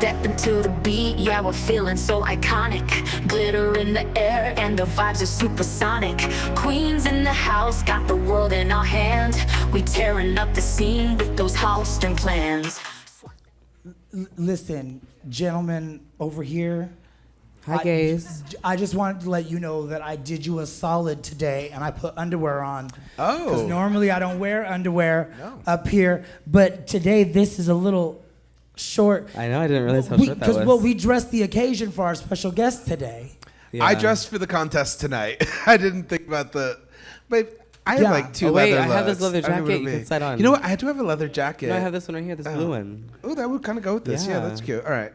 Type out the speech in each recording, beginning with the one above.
step into the beat, yeah, we're feeling so iconic. Glitter in the air and the vibes are supersonic. Queens in the house, got the world in our hand. We tearing up the scene with those Halston plans. Listen, gentlemen over here. Hi, gays. I just wanted to let you know that I did you a solid today, and I put underwear on. Oh. Because normally I don't wear underwear up here, but today this is a little short. I know, I didn't realize how short that was. Because we dressed the occasion for our special guest today. Yeah. I dressed for the contest tonight. I didn't think about the... But I have like two leather I have this leather jacket you can set on. You know what? I do have a leather jacket. No, I have this one right here, this blue one. Oh, that would kind of go with this. Yeah, that's cute. All right.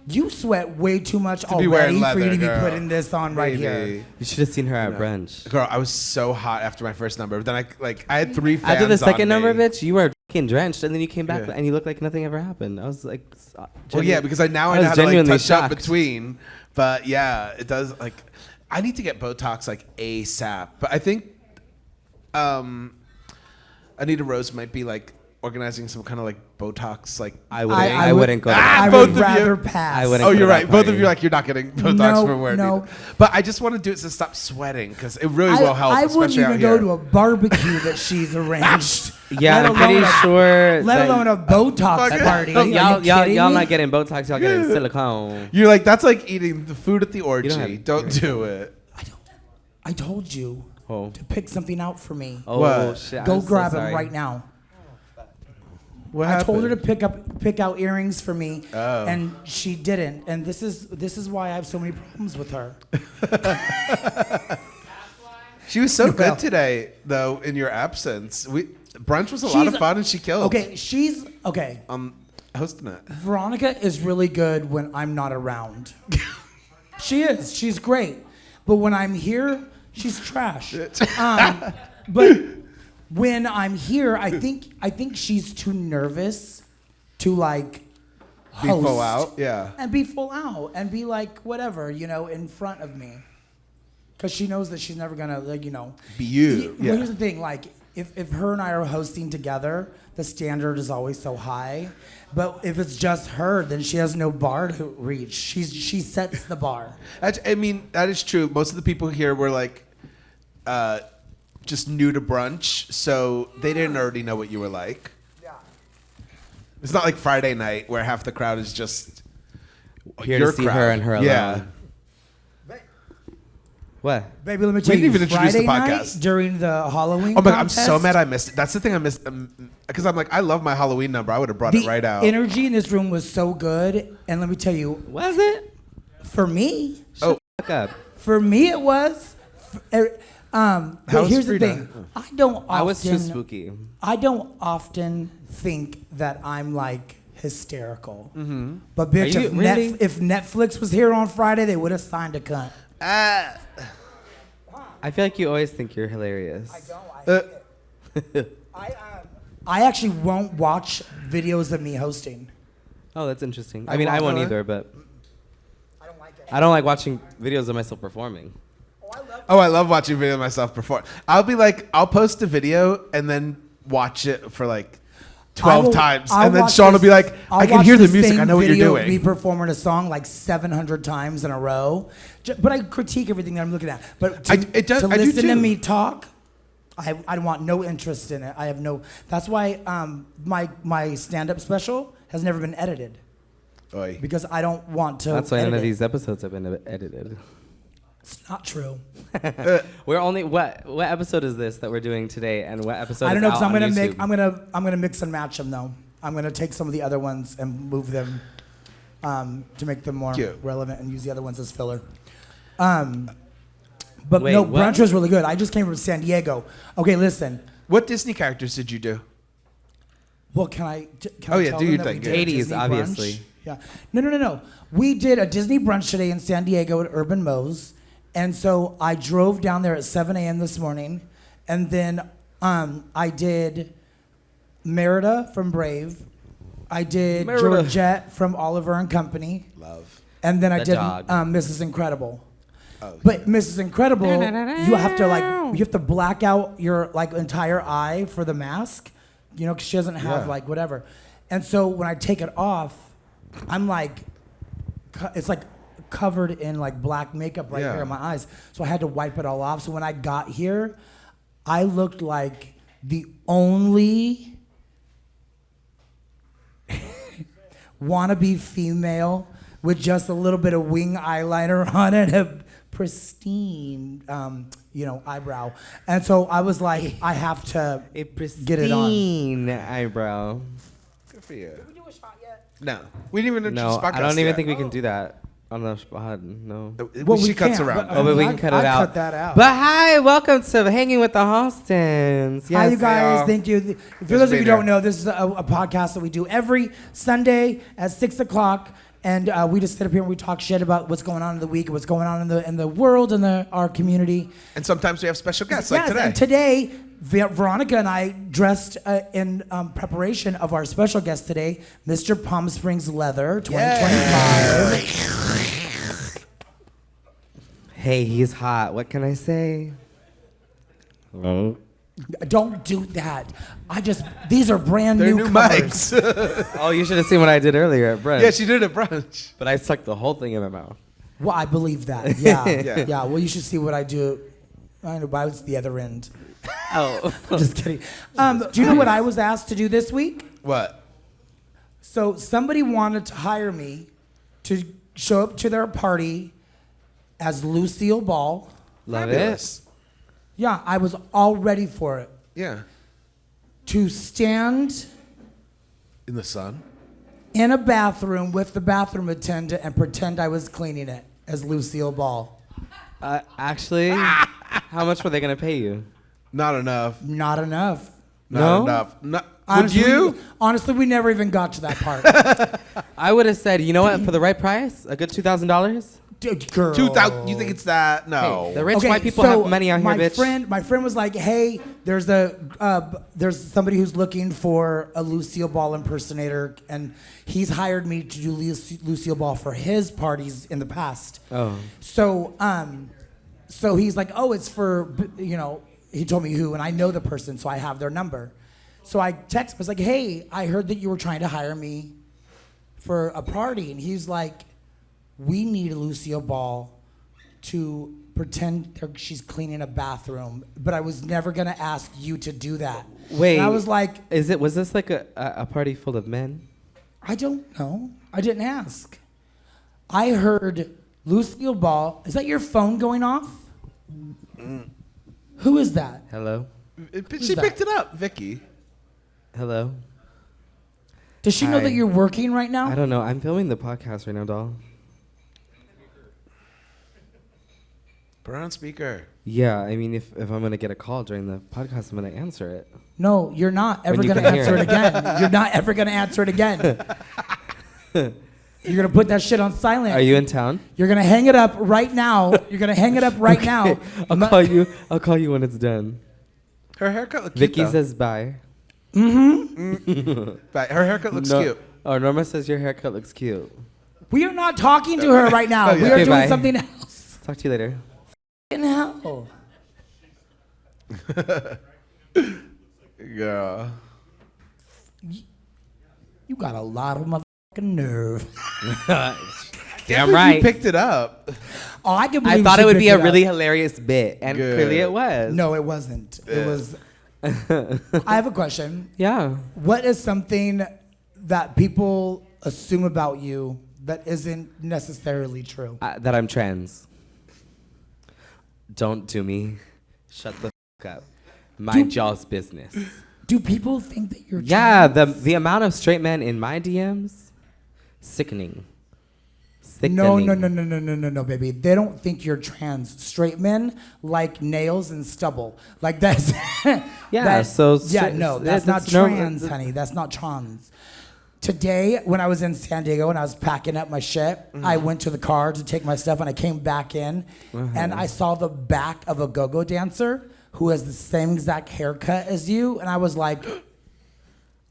You sweat way too much already for you to be putting this on right here. You should have seen her at brunch. Girl, I was so hot after my first number. But then I had 3 fans after the second on number, me. bitch, you were fucking drenched, and then you came back and you looked like nothing ever happened. I was like, well, yeah, because I know how to like touch up between. But yeah, it does like. I need to get Botox like ASAP. But I think Anita Rose might be like organizing some kind of like Botox like I wouldn't go to that. I would rather pass. Oh, you're right. Both of you are like, you're not getting Botox from where either. But I just want to do it to stop sweating because it really will help. I wouldn't even go to a barbecue that she's arranged. Yeah, I'm pretty sure. Let alone a Botox party. Y'all not getting Botox. Y'all getting silicone. You're like, that's like eating the food at the orgy. Don't do it. I told you to pick something out for me. Oh, shit. Go grab him right now. I told her to pick out earrings for me, and she didn't. And this is why I have so many problems with her. She was so good today, though. In your absence, brunch was a lot of fun, and she killed. Okay, she's okay. Hosting it. Veronica is really good when I'm not around. She is. She's great, but when I'm here, she's trash. But when I'm here, I think she's too nervous to like host. Be full out, yeah. And be full out and be like whatever, in front of me. Because she knows that she's never gonna be you. Well, here's the thing, like if her and I are hosting together, the standard is always so high. But if it's just her, then she has no bar to reach. She sets the bar. I mean, that is true. Most of the people here were like just new to brunch, so they didn't already know what you were like. Yeah. It's not like Friday night where half the crowd is just here to see her and her alone. Yeah. What? Baby, let me tell you. We didn't even introduce the podcast. Night during the Halloween contest, I'm so mad I missed it. That's the thing I missed. Because I'm like, I love my Halloween number. I would have brought it right out. The energy in this room was so good. And let me tell you. Was it? For me. Shut the fuck up. For me, it was. But here's the thing. I was too spooky. I don't often think that I'm like hysterical. Mm-hmm. But bitch, if Netflix was here on Friday, they would have signed a cunt. I feel like you always think you're hilarious. I don't. I actually won't watch videos of me hosting. Oh, that's interesting. I mean, I won't either, but I don't like it. I don't like watching videos of myself performing. I love watching videos of myself perform. I'll post a video and then watch it for like 12 times. And then Sean will be like, I can hear the music. I know what you're doing. Me performing a song like 700 times in a row. But I critique everything that I'm looking at. But to listen to me talk, I want no interest in it. I have no. That's why my stand-up special has never been edited. Oy. Because I don't want to. That's why none of these episodes have been edited. It's not true. We're only what episode is this that we're doing today, and what episode? I don't know because I'm gonna mix and match them though. I'm gonna take some of the other ones and move them to make them more relevant and use the other ones as filler. But wait, no, brunch was really good. I just came from San Diego. Okay, listen. What Disney characters did you do? Well, can I do your thing. 80s, obviously. Yeah. No. We did a Disney brunch today in San Diego at Urban Moe's. And so I drove down there at 7 a.m. this morning. And then I did Merida from Brave. I did Georgette from Oliver and Company. Love. And then I did Mrs. Incredible. Oh. But Mrs. Incredible, you have to black out your like entire eye for the mask, because she doesn't have like whatever. And so when I take it off, I'm like, it's like covered in like black makeup right here in my eyes. So I had to wipe it all off. So when I got here, I looked like the only wannabe female with just a little bit of wing eyeliner on it, a pristine, eyebrow. And so I was like, I have to get it on. Pristine eyebrow. Good for you. Did we do a shot yet? No. We didn't even introduce No, podcast I don't even yet. think we can do that on the spot. No. Well, she we cuts can't, around. but- Oh, but we I- can cut I it out. cut that out. But hi, welcome to Hanging with the Halstons. Hi, you Yes. guys. y'all. Thank you. For Thanks those of for you who being don't here. know, this is a podcast that we do every Sunday at 6 o'clock. And we just sit up here and we talk shit about what's going on in the week, what's going on in the world, and our community. And sometimes we have special guests like Yes, today. and today, Veronica and I dressed in preparation of our special guest today, Mr. Palm Springs Leather 2025. Hey, he's hot. What can I say? Hello. Don't do that. These are brand They're new new covers. mics. Oh, you should have seen what I did earlier at brunch. Yeah, she did it at brunch. But I stuck the whole thing in my mouth. Well, I believe that. Yeah. Yeah. Yeah. Well, you should see what I do. I know, but I was the other end. Oh. I'm just kidding. Do you know what I was asked to do this week? What? So somebody wanted to hire me to show up to their party as Lucille Ball. Love Fabulous. Yeah, I was all ready for it. Yeah. To stand In the sun. in a bathroom with the bathroom attendant and pretend I was cleaning it as Lucille Ball. Actually, how much were they going to pay you? Not enough. Not enough. Not No? enough. Would Honestly, you? Honestly, we never even got to that part. I would have said, you know what, for the right price, a good $2,000? Dude, girl. 2,000. You think it's that? No. Hey, the rich white people so have money out here, bitch. My friend was like, "Hey, there's somebody who's looking for a Lucille Ball impersonator, and he's hired me to do Lucille Ball for his parties in the past." Oh. So he's like, "Oh, it's for He told me who, and I know the person, so I have their number. So I text him. I was like, "Hey, I heard that you were trying to hire me for a party," and he's like, "We need a Lucille Ball to pretend she's cleaning a bathroom, but I was never gonna ask you to do that." Wait. And I was like, Was this like a party full of men? "I don't know. I didn't ask." I heard Lucille Ball. Is that your phone going off? Who is that? Hello? She picked it up, Vicky. Hello? Does she know Hi. that you're working right now? I don't know. I'm filming the podcast right now, doll. Put her on speaker. Yeah, I mean, if I'm going to get a call during the podcast, I'm going to answer it. No, you're not ever When you going to can hear answer it it. again. You're not ever going to answer it again. You're going to put that shit on silent. Are you in town? You're going to hang it up right now. You're going to hang it up right now. I'll call you when it's done. Her haircut looks cute. Vicky though. says bye. But her haircut looks cute. Oh, Norma says your haircut looks cute. We are not talking to her right now. Oh, yeah. We are Okay, doing bye. something else. Talk to you later. Fucking hell. Girl. You got a lot of motherfucking nerve. Damn You right. picked it up. Oh, I can believe I thought she it would picked be a up. really hilarious bit, and Good. clearly it was. No, it wasn't. It was. I have a question. Yeah. What is something that people assume about you that isn't necessarily true? That I'm trans. Don't do me. Shut the fuck up. Mind y'all's business. Do people think that you're Yeah, trans? the amount of straight men in my DMs, sickening. No, baby. They don't think you're trans. Straight men like nails and stubble. Like that's Yeah, that's not that's trans, honey. That's not trans. Today, when I was in San Diego and I was packing up my shit, I went to the car to take my stuff and I came back in and I saw the back of a go-go dancer who has the same exact haircut as you, and I was like,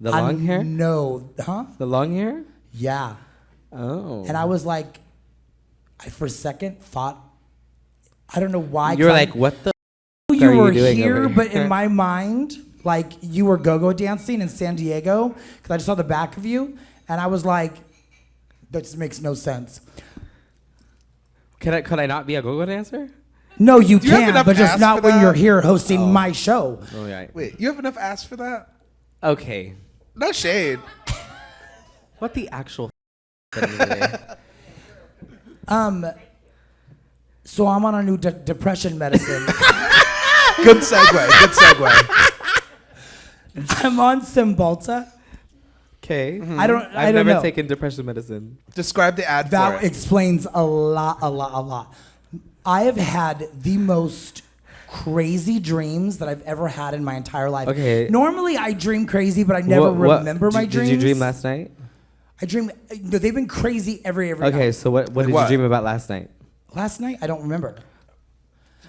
The long hair? No, huh? The long hair? Yeah. Oh. And I was like, I for a second thought, I don't know why. You were 'cause like, what the I f- knew are you were you doing here, over but here? in my mind, like you were go-go dancing in San Diego, because I just saw the back of you, and I was like, That just makes no sense. Could I not be a go-go dancer? No, you Do you have can, enough but just ass not for when that? you're here hosting my show. Oh yeah. Wait, you have enough ass for that? Okay. No shade. What the actual anyway? So I'm on a new depression medicine. Good segue. I'm on Cymbalta. Okay. I don't I've never know. taken depression medicine. Describe the ad for That it. explains a lot. I have had the most crazy dreams that I've ever had in my entire life. Okay. Normally I dream crazy, but I never remember my dreams. Did you dream last night? I dream. No, they've been crazy every Okay, night. so what did you what? dream about last night? Last night I don't remember.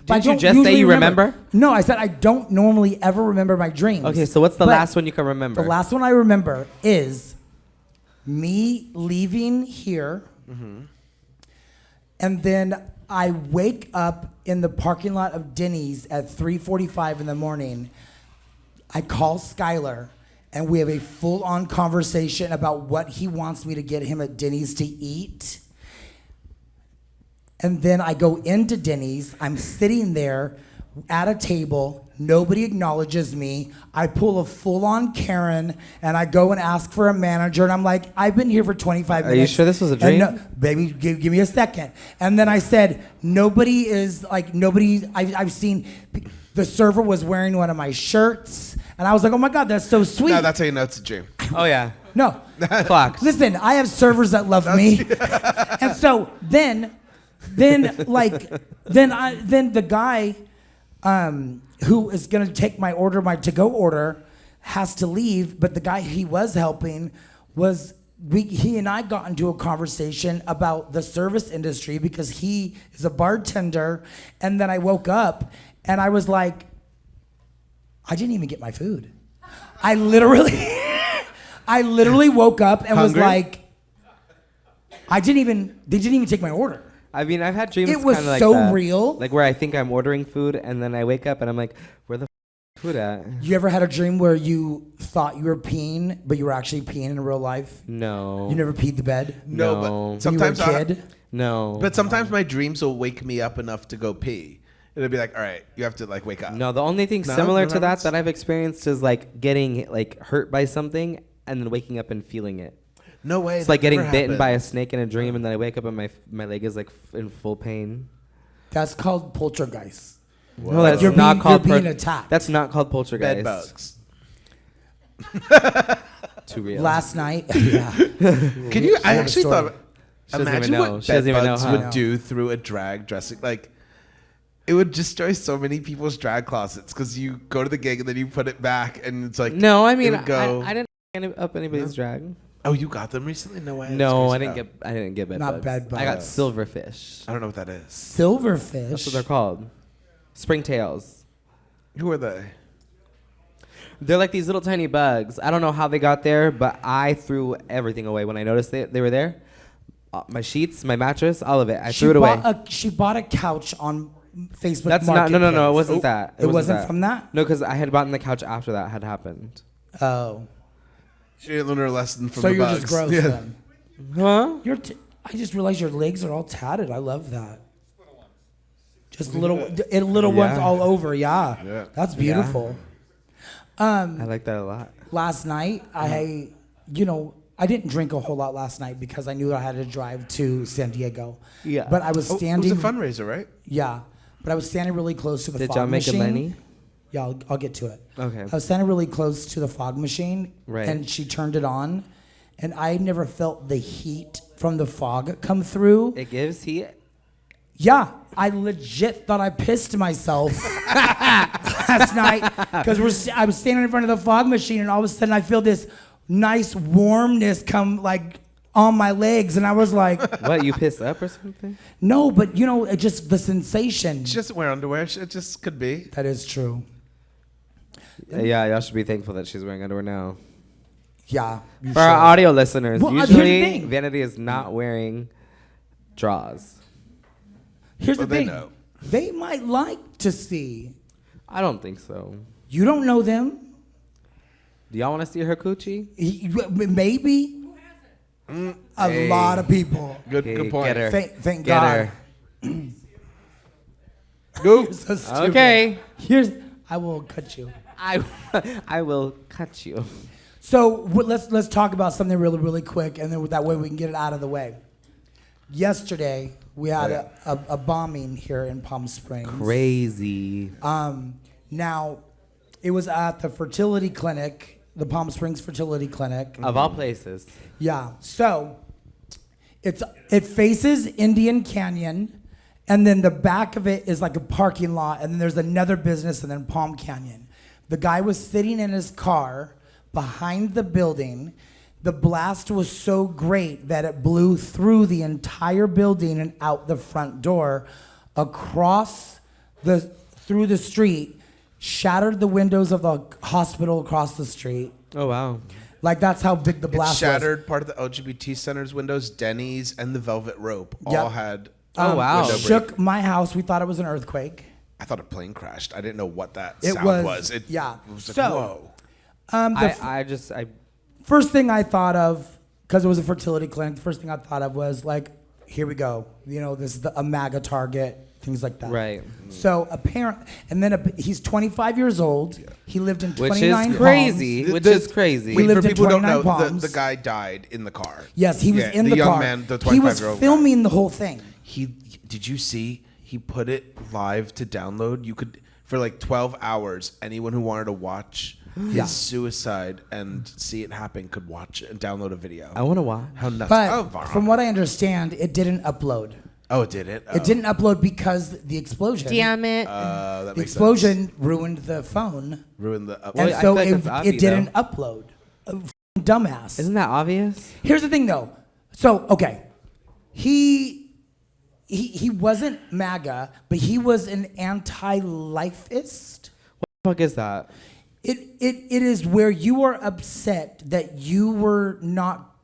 Did you just say you remember? No, I said I don't normally ever remember my dreams. Okay, so what's the But last one you can remember? The last one I remember is me leaving here, and then I wake up in the parking lot of Denny's at 3:45 in the morning. I call Skylar, and we have a full-on conversation about what he wants me to get him at Denny's to eat. And then I go into Denny's. I'm sitting there at a table. Nobody acknowledges me. I pull a full-on Karen, and I go and ask for a manager. And I'm like, I've been here for 25 minutes. Are you sure this was a And dream? baby, give me a second. And then I said, I've seen, the server was wearing one of my shirts. And I was like, oh my God, that's so sweet. No, that's how you know it's a dream. Oh yeah. No. Clocks. Listen, I have servers that love me. And so then the guy who is gonna take my order, my to-go order, has to leave. But the guy he was helping he and I got into a conversation about the service industry because he is a bartender. And then I woke up and I was like, I didn't even get my food. I literally woke up and was Hungry? like, they didn't even take my order. I mean, I've had dreams. It was kinda like so that. real. Like where I think I'm ordering food, and then I wake up and I'm like, "Where the food at?" You ever had a dream where you thought you were peeing, but you were actually peeing in real life? No. You never peed the bed? No, No. but When sometimes you were a kid? No. But sometimes my dreams will wake me up enough to go pee. It'll be like, all right, you have to like wake up. No, the only thing No? similar No to that happens? that I've experienced is like getting like hurt by something and then waking up and feeling it. No way. It's like that getting never bitten by a happened. snake in a dream, and then I wake up and my leg is like in full pain. That's called poltergeist. No, that's You're not being- called you're being attacked. That's not called poltergeist. Bed bugs. Too real. Last night, yeah. Can you? I have a actually story. thought. She doesn't Imagine even know. what She doesn't bed even know bugs how. would do through a drag dressing. Like, it would destroy so many people's drag closets because you go to the gig and then you put it back and it's like. No, I it mean, would go. I didn't up anybody's drag. Oh, you got them recently? No way. No, I That's didn't crazy. get. I didn't get bed Not bugs. bed I got bugs. silverfish. I don't know what that is. Silverfish. That's what they're called. Springtails. Who are they? They're like these little tiny bugs. I don't know how they got there, but I threw everything away when I noticed they were there. My sheets, my mattress, all of it. I threw it away. She bought a couch on Facebook That's not. No. It wasn't that. It wasn't from that? No, because I had bought the couch after that had happened. Oh. She didn't learn her lesson from So the you're bugs. just gross Yeah. then. Huh? I just realized your legs are all tatted. I love that. Just little ones Yeah. all over. Yeah. Yeah. That's beautiful. I like that a lot. Last night, I didn't drink a whole lot last night because I knew I had to drive to San Diego. Yeah. But I was Oh, standing. it was a fundraiser, right? Yeah. But I was standing really close to the Did fog y'all make machine. money? Yeah, I'll get to it. Okay. I was standing really close to the fog machine, Right. and she turned it on, and I never felt the heat from the fog come through. It gives heat. Yeah, I legit thought I pissed myself last night because I was standing in front of the fog machine, and all of a sudden I feel this nice warmness come like on my legs, and I was like, What, you pissed up or something? no, but it just the sensation. She doesn't wear underwear. It just could be. That is true. Yeah, y'all should be thankful that she's wearing underwear now. Yeah. you For our should. audio listeners, Well, here's the usually thing. Vanity is not wearing drawers. Here's Well, the they thing. know. They might like to see. I don't think so. You don't know them. Do y'all want to see her coochie? Maybe. A lot of people. Good point. Get her. Thank Get God. her. Go. So stupid. Okay. I will cut you. I will cut you. So let's talk about something really, really quick, and then that way we can get it out of the way. Yesterday, we had a bombing here in Palm Springs. Crazy. Now, it was at the fertility clinic, the Palm Springs Fertility Clinic. Of all places. Yeah. So it faces Indian Canyon, and then the back of it is like a parking lot, and then there's another business, and then Palm Canyon. The guy was sitting in his car behind the building. The blast was so great that it blew through the entire building and out the front door, through the street, shattered the windows of the hospital across the street. Oh, wow. Like, that's how big the It blast shattered part of the LGBT Center's windows. Denny's and the Velvet Rope all had. Oh, wow. window Shook my house. We thought it was an earthquake. I thought a plane crashed. I didn't know what that It sound was- was. It yeah. was like, So- whoa. First thing I thought of, because it was a fertility clinic, the first thing I thought of was like, here we go. You know, this is a MAGA target, things like that. Right. So and then he's 25 years old. He lived in Which 29 is crazy. Palms. Which is crazy. We Wait, lived for in people who don't 29 know, Palms. the guy died in the car. Yes, he was Yeah, in the young car. man, the He was 25-year-old guy. filming the whole thing. Did you see? He put it live to download. You could, for like 12 hours, anyone who wanted to watch Yeah. his suicide and see it happen could watch it and download a video. I want to watch. How nuts! But Veronica. from what I understand, it didn't upload. Oh, it did it? It didn't upload because the explosion. Damn it. That The makes explosion ruined the phone, sense. Ruined the. and I so feel like it, that's it obvi, didn't upload. Dumbass. Isn't that obvious? Here's the thing, though. So, okay, he wasn't MAGA, but he was an anti-lifeist. What the fuck is that? It is where you are upset that you were not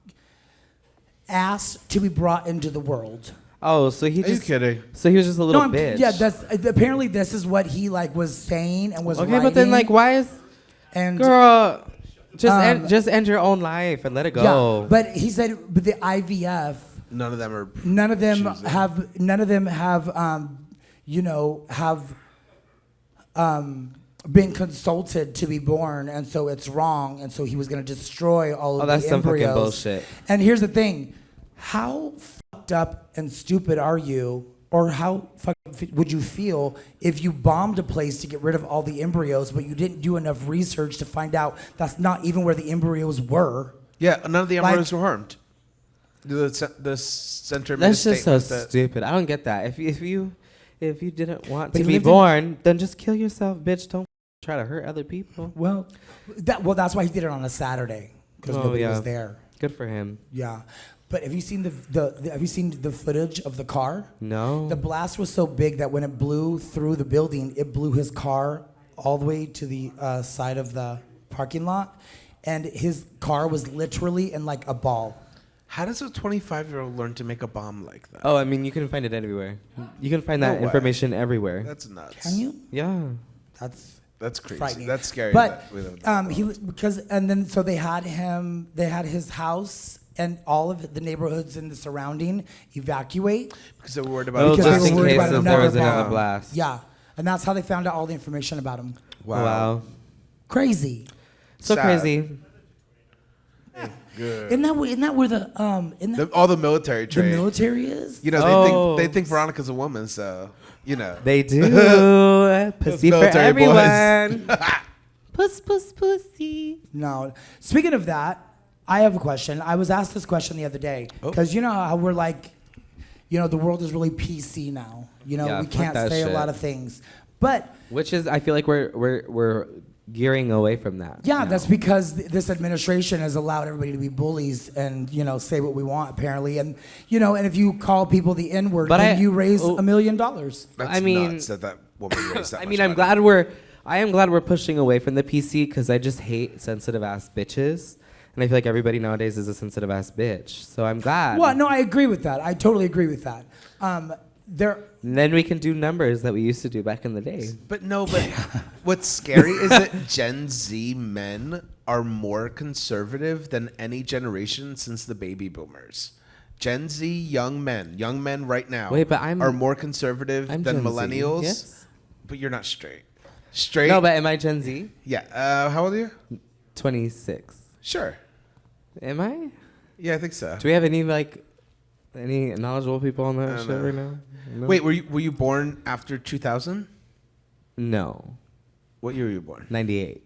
asked to be brought into the world. Oh, so he Are you just kidding? So he was just a little I'm- bitch. Yeah, that's apparently this is what he like was saying and was okay, writing. but then like, why is and girl? Just Um, just end your own life and let it yeah, go. but he said, but the IVF. None of them are. None of them choosing. have been consulted to be born, and so it's wrong, and so he was going to destroy all of that's the some fucking embryos. bullshit. And here's the thing: how fucked up and stupid are you, or how fucked would you feel if you bombed a place to get rid of all the embryos, but you didn't do enough research to find out that's not even where the embryos were? Yeah, none of the Like- embryos were harmed. The center made That's a just so statement that stupid. I don't get that. If you didn't want But to he be lived in- born, then just kill yourself, bitch. Don't try to hurt other people. Well, that's why he did it on a Saturday because Oh, nobody yeah. was there. Good for him. Yeah, but have you seen have you seen the footage of the car? No. The blast was so big that when it blew through the building, it blew his car all the way to the side of the parking lot, and his car was literally in like a ball. How does a 25-year-old learn to make a bomb like that? Oh, I mean, you can find it everywhere. You can find No that way. information everywhere. That's nuts. Can you? Yeah. That's Crazy. frightening. That's scary. But that we live in that world. they had his house and all of the neighborhoods in the surrounding evacuate. Because they were worried Oh, about Because just they in were worried case about if there another was another bomb. blast. Yeah, and that's how they found out all the information about him. Wow. Crazy. So Sad. crazy. Good. Isn't that where All the military the train. military is? You know, Oh. they think Veronica's a woman, so you know. They do. Pussy for military boys. everyone. Puss, pussy. No. Speaking of that, I have a question. I was asked this question the other day Oh. because you know how we're like, you know, the world is really PC now. You know, Yeah, we fuck can't that say shit. a lot of things, but Which is, I feel like we're gearing away from that. yeah, now. that's because this administration has allowed everybody to be bullies and, you know, say what we want, apparently. And, you know, and if you call people the N-word, But then you raise oh. $1 million. That's I mean- nuts that woman raised that I much mean, I am glad we're pushing away from the PC because I just hate sensitive ass bitches. And I feel like everybody nowadays is a sensitive ass bitch. So I'm glad. Well, no, I agree with that. I totally agree with that. And then we can do numbers that we used to do back in the day. But what's scary is that Gen Z men are more conservative than any generation since the baby boomers. Gen Z young men right now are more conservative than Gen Z, millennials. yes? But you're not straight. Straight? No, but am I Gen Z? Yeah. How old are you? 26. Sure. Am I? Yeah, I think so. Do we have any knowledgeable people on that show right now? No? Wait, were you born after 2000? No. What year were you born? 98.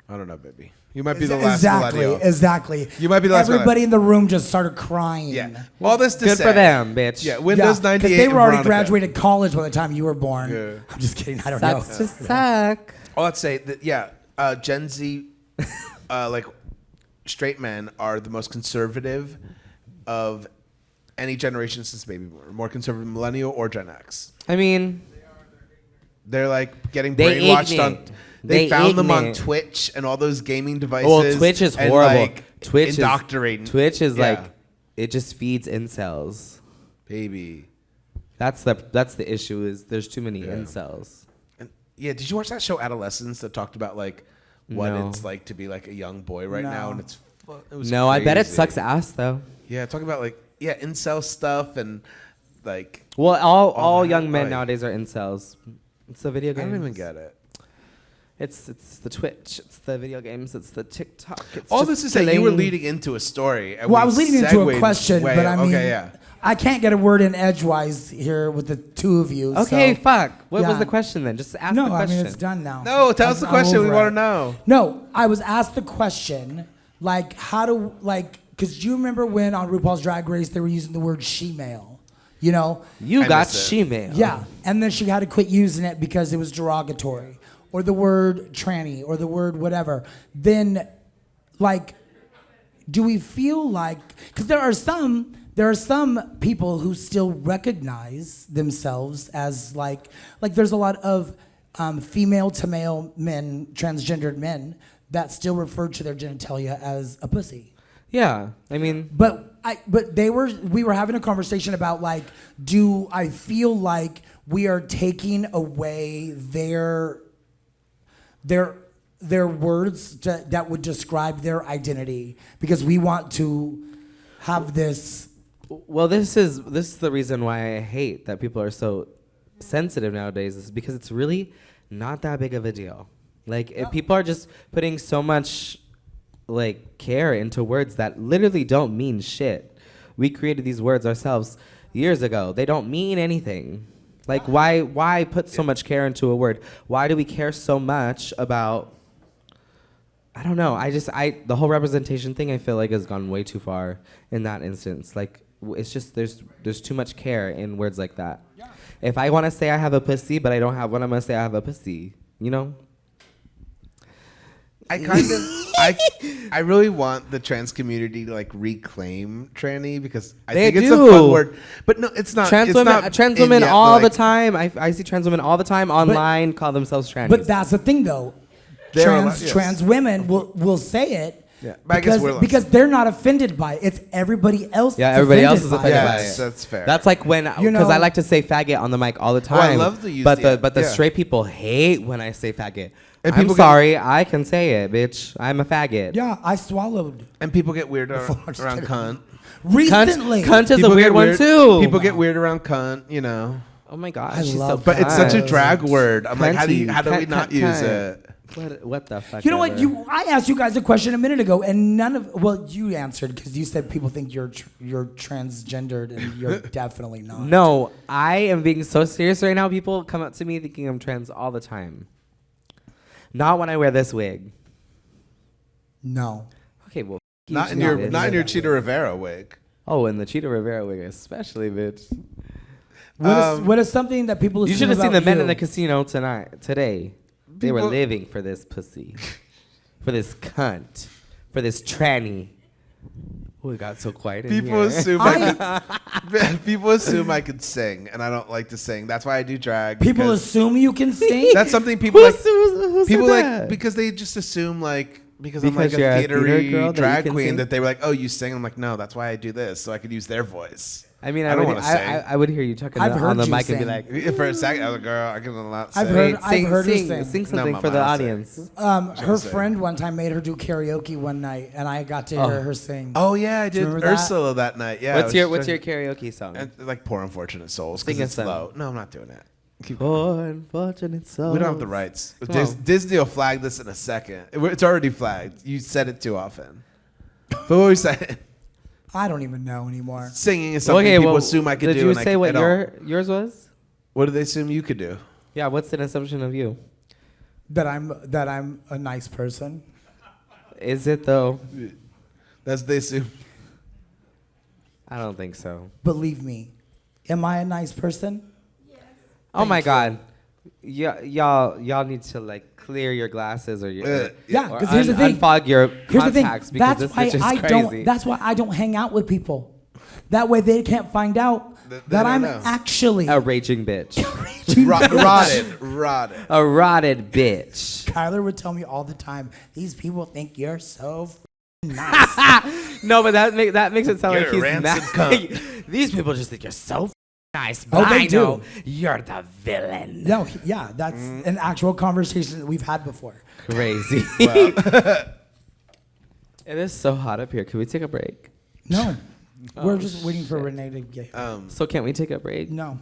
I don't know, baby. You might be the last millennial. Exactly. You might be the last Everybody in the room just started crying. Yeah. All this to Good say. for them, bitch. Yeah, Windows 98 because they were already Veronica. graduated college by the time you were born. Yeah. I'm just kidding. I don't know. Sucks to suck. All I'd say that Gen Z, like straight men are the most conservative of any generation since baby boomer. More conservative, millennial or Gen X. I mean, they're like getting They brainwashed ignorant. on. They found them on ignorant. Twitch and all those gaming devices. well, Twitch is and, horrible. like, Twitch indoctrinating. Twitch is Yeah. like, it just feeds incels. Baby. That's the issue. Is there's too many incels. And, did you watch that show Adolescence that talked about like what No. it's like to be like a young boy right now? And it was No, I bet it crazy. sucks ass though. Yeah, talking about like incel stuff and like Well, all that, young men like- nowadays are incels. It's the video I games. don't even get it. It's the Twitch. It's the video games. It's the TikTok. It's All just this is that you were killing- leading into a story. And Well, I we was leading into a segued question, way but up. I mean, Okay, yeah. I can't get a word in edgewise here with the two of you. Okay, so. fuck. What was Yeah. the question then? Just ask No, the I question. mean it's done now. No, tell us the question. We over want it. to know. No, I was asked the question, like, because you remember when on RuPaul's Drag Race they were using the word she-male, you know? You I got missed it. she-mail. Yeah, and then she had to quit using it because it was derogatory, or the word tranny, or the word whatever. Then, like, do we feel like, because there are some people who still recognize themselves as like there's a lot of female to male men, transgendered men that still refer to their genitalia as a pussy. Yeah. I mean, But we were having a conversation about like, do I feel like we are taking away their words that would describe their identity because we want to have this. well, this is the reason why I hate that people are so sensitive nowadays is because it's really not that big of a deal. Like, if people are just putting so much like care into words that literally don't mean shit. We created these words ourselves years ago. They don't mean anything. Like, why put so much care into a word? Why do we care so much about? I don't know. The whole representation thing I feel like has gone way too far in that instance. Like, it's just there's too much care in words like that. Yeah. If I want to say I have a pussy, but I don't have one, I'm gonna say I have a pussy. You know. I really want the trans community to like reclaim tranny because I They think it's do. a fun word. But no, it's not. Trans it's women, not trans in women yet, all but, like, the time. I see trans women all the time online call themselves trannies. But that's the thing, though. They're allowed- yes. Trans women will say it. Yeah, but I guess we're because they're not offended by it. It's everybody else. Yeah, that's everybody else is by offended it. by Yes, it. that's fair. That's like when, You because I know- like to say faggot on the mic all the Oh, I time. love to use but the- the yeah. straight people hate when I say faggot. And I'm people get- sorry, I can say it, bitch. I'm a faggot. Yeah, I swallowed and people get weird around Just cunt. recently. Cunt is People a weird get one weird- too. People get weird around cunt, you know. Oh my gosh, I she's love so But it's such a cunt. drag word. I'm like, how do we Cunty. not Cunt, use cunt. it? What the fuck? You know what? ever. I asked you guys a question a minute ago, and you answered because you said people think you're transgendered, and you're definitely not. No, I am being so serious right now. People come up to me thinking I'm trans all the time. Not when I wear this wig. No. Okay, well, Not in you, your bitch. Cheetah Rivera wig. Oh, and the Cheetah Rivera wig, especially, bitch. What is something that people You assume should have seen the about men you? in the casino today. They were People- living for this pussy, for this cunt, for this tranny. Oh, it got so quiet in People here. assume people assume I could sing, and I don't like to sing. That's why I do drag. People because assume you can sing. that's something people like. Who People said like that? because they just assume like because I'm like Because you're a a theater theatery girl that you drag can queen sing? that they were like, oh, you sing. I'm like, no, that's why I do this so I could use their voice. I mean, I don't wanna sing. I would hear you talking I've on heard the you mic and be sing. like, For a second, I was like, girl, I can not say. I've heard her sing sing. something No, for the Mama, I'll sing. audience. Her say? friend one time made her do karaoke one night, and I got to hear her sing. Oh yeah, I Do you did remember that? Ursula that night. Yeah. What's your karaoke song? like Poor Unfortunate Souls? Sing Because us it's some. slow. No, I'm not doing that. Keep Poor unfortunate soul. We don't have the rights. Come on. Disney will flag this in a second. It's already flagged. You said it too often. But what were we saying? I don't even know anymore. Singing is something people assume I could do. Did you and say I what don't. yours was? What do they assume you could do? Yeah, what's an assumption of you? That I'm a nice person. Is it though? That's they assume. I don't think so. Believe me. Am I a nice person? Oh my God, y'all need to like clear your glasses or your Yeah, or 'cause here's the thing. unfog your Here's the thing. contacts because this bitch is crazy. That's why I don't hang out with people. That way they can't find out They that don't I'm know. actually A raging bitch, Rotted. a rotted bitch. Kyler would tell me all the time, these people think you're so nice. No, but that makes it sound You're like a he's rancid mad. cunt. These people just think you're so nice, Oh, but they I know do. you're the villain. No, yeah, that's an actual conversation that we've had before. Crazy. It is so hot up here. Can we take a break? No, we're just waiting for Rene to get here. So can't we take a break? No,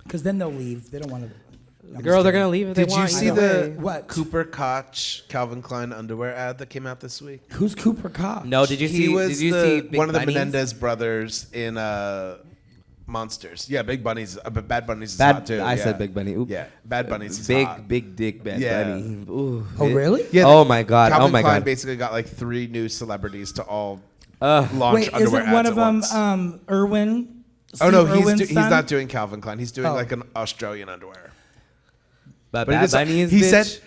because then they'll leave. They don't want to. Girl, they're gonna leave if they Did you want. see either way. the What? Cooper Koch Calvin Klein underwear ad that came out this week? Who's Cooper Koch? No, did you He see? was Did you see Big one of the Bunnies? Menendez brothers in Monsters. Yeah, Big Bunny's. But Bad Bunny's is Bad. hot too. I yeah. said Big Bunny. Ooh. Yeah, Bad Bunny's is Big hot. big dick Bad Yeah. Bunny. Ooh. Oh, really? Yeah, Oh my God. Calvin Oh my Klein God. basically got like 3 new celebrities to all Ugh. launch Wait, underwear isn't one ads of at them once. Irwin? Oh no, Steve Irwin's he's son? not doing Calvin Klein. He's doing Oh. like an Australian underwear. But But it Bad is, Bunny is he bitch. said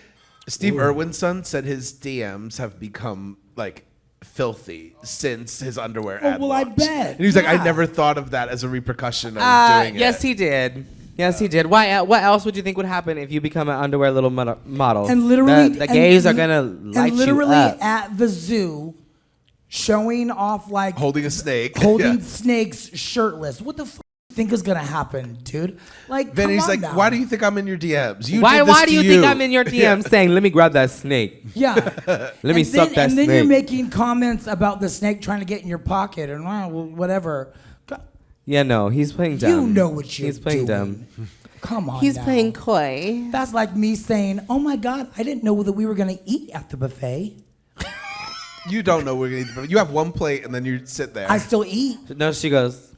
Steve Irwin's son said his DMs have become like filthy since his underwear ad well, I launched. bet, And he was like, I yeah. never thought of that as a repercussion of doing it. Yes, he did. Yes, he did. Why? What else would you think would happen if you become an underwear little model? And literally, the gays are gonna light and literally you up. at the zoo, showing off like Holding a snake. holding Yeah. snakes shirtless. What the f- think is gonna happen, dude? Like, Then come he's on like, now. why do you think I'm in your DMs? You Why? did this Why to do you think I'm in your DM saying, "Let me grab that snake"? Yeah. Let me suck that And then you're snake. making comments about the snake trying to get in your pocket and whatever. Yeah, no, he's playing dumb. You know what you're He's playing doing. dumb. Come on. He's now. playing coy. That's like me saying, "Oh my God, I didn't know that we were gonna eat at the buffet. You don't know we're gonna eat, but you have one plate and then you sit there. I still eat." No, she goes.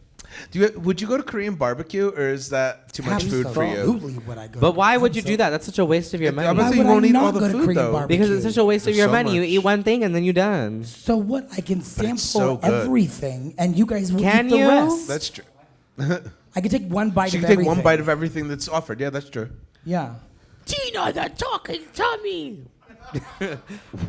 Would you go to Korean barbecue or is that too much food for you? Absolutely would I go. But why would you do that? That's such a waste of your I'm money. gonna Why say you would I won't eat not all the go to food Korean though. barbecue? Because it's such a waste of There's your so money. You much. eat one thing and then you're done. So what? I can sample so good. everything, and you guys will Can eat the you? rest. That's true. I can take one bite She of can take everything. one bite of everything that's offered. Yeah, that's true. Yeah. Tina, the talking tummy.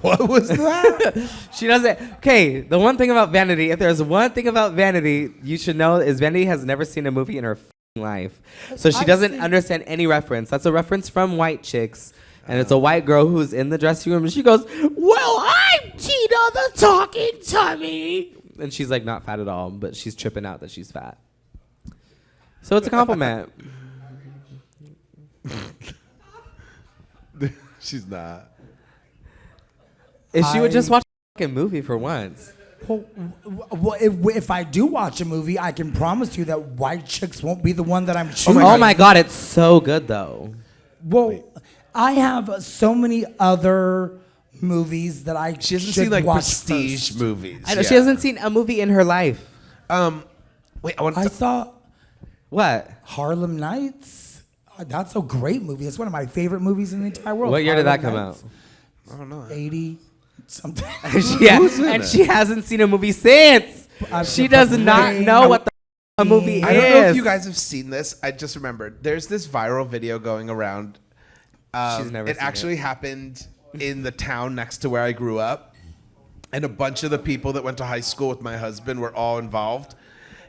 What was that? She doesn't. Okay, the one thing about Vanity, if there's one thing about Vanity you should know, is Vanity has never seen a movie in her life. So she I've doesn't seen- understand any reference. That's a reference from White Chicks. And it's a white girl who's in the dressing room and she goes, "Well, I'm Tina the talking tummy." And she's like not fat at all, but she's tripping out that she's fat. So it's a compliment. She's not. If she would just watch a fucking movie for once. Well, if I do watch a movie, I can promise you that White Chicks won't be the one that I'm choosing. Oh my God, it's so good though. Well, I have so many other movies that I She hasn't should seen like watch prestige first. movies. I know she hasn't seen a movie in her life. Wait, I want I to. saw What? Harlem Nights. That's a great movie. It's one of my favorite movies in the entire world. What year did that Harlem come Nights. out? I don't know. 80 something. And she hasn't seen a movie since. She does not know what the a movie I don't know if is. you guys have seen this. I just remembered. There's this viral video going around. She's never It seen actually happened in the town next to where I grew up. And a bunch of the people that went to high school with my husband were all involved.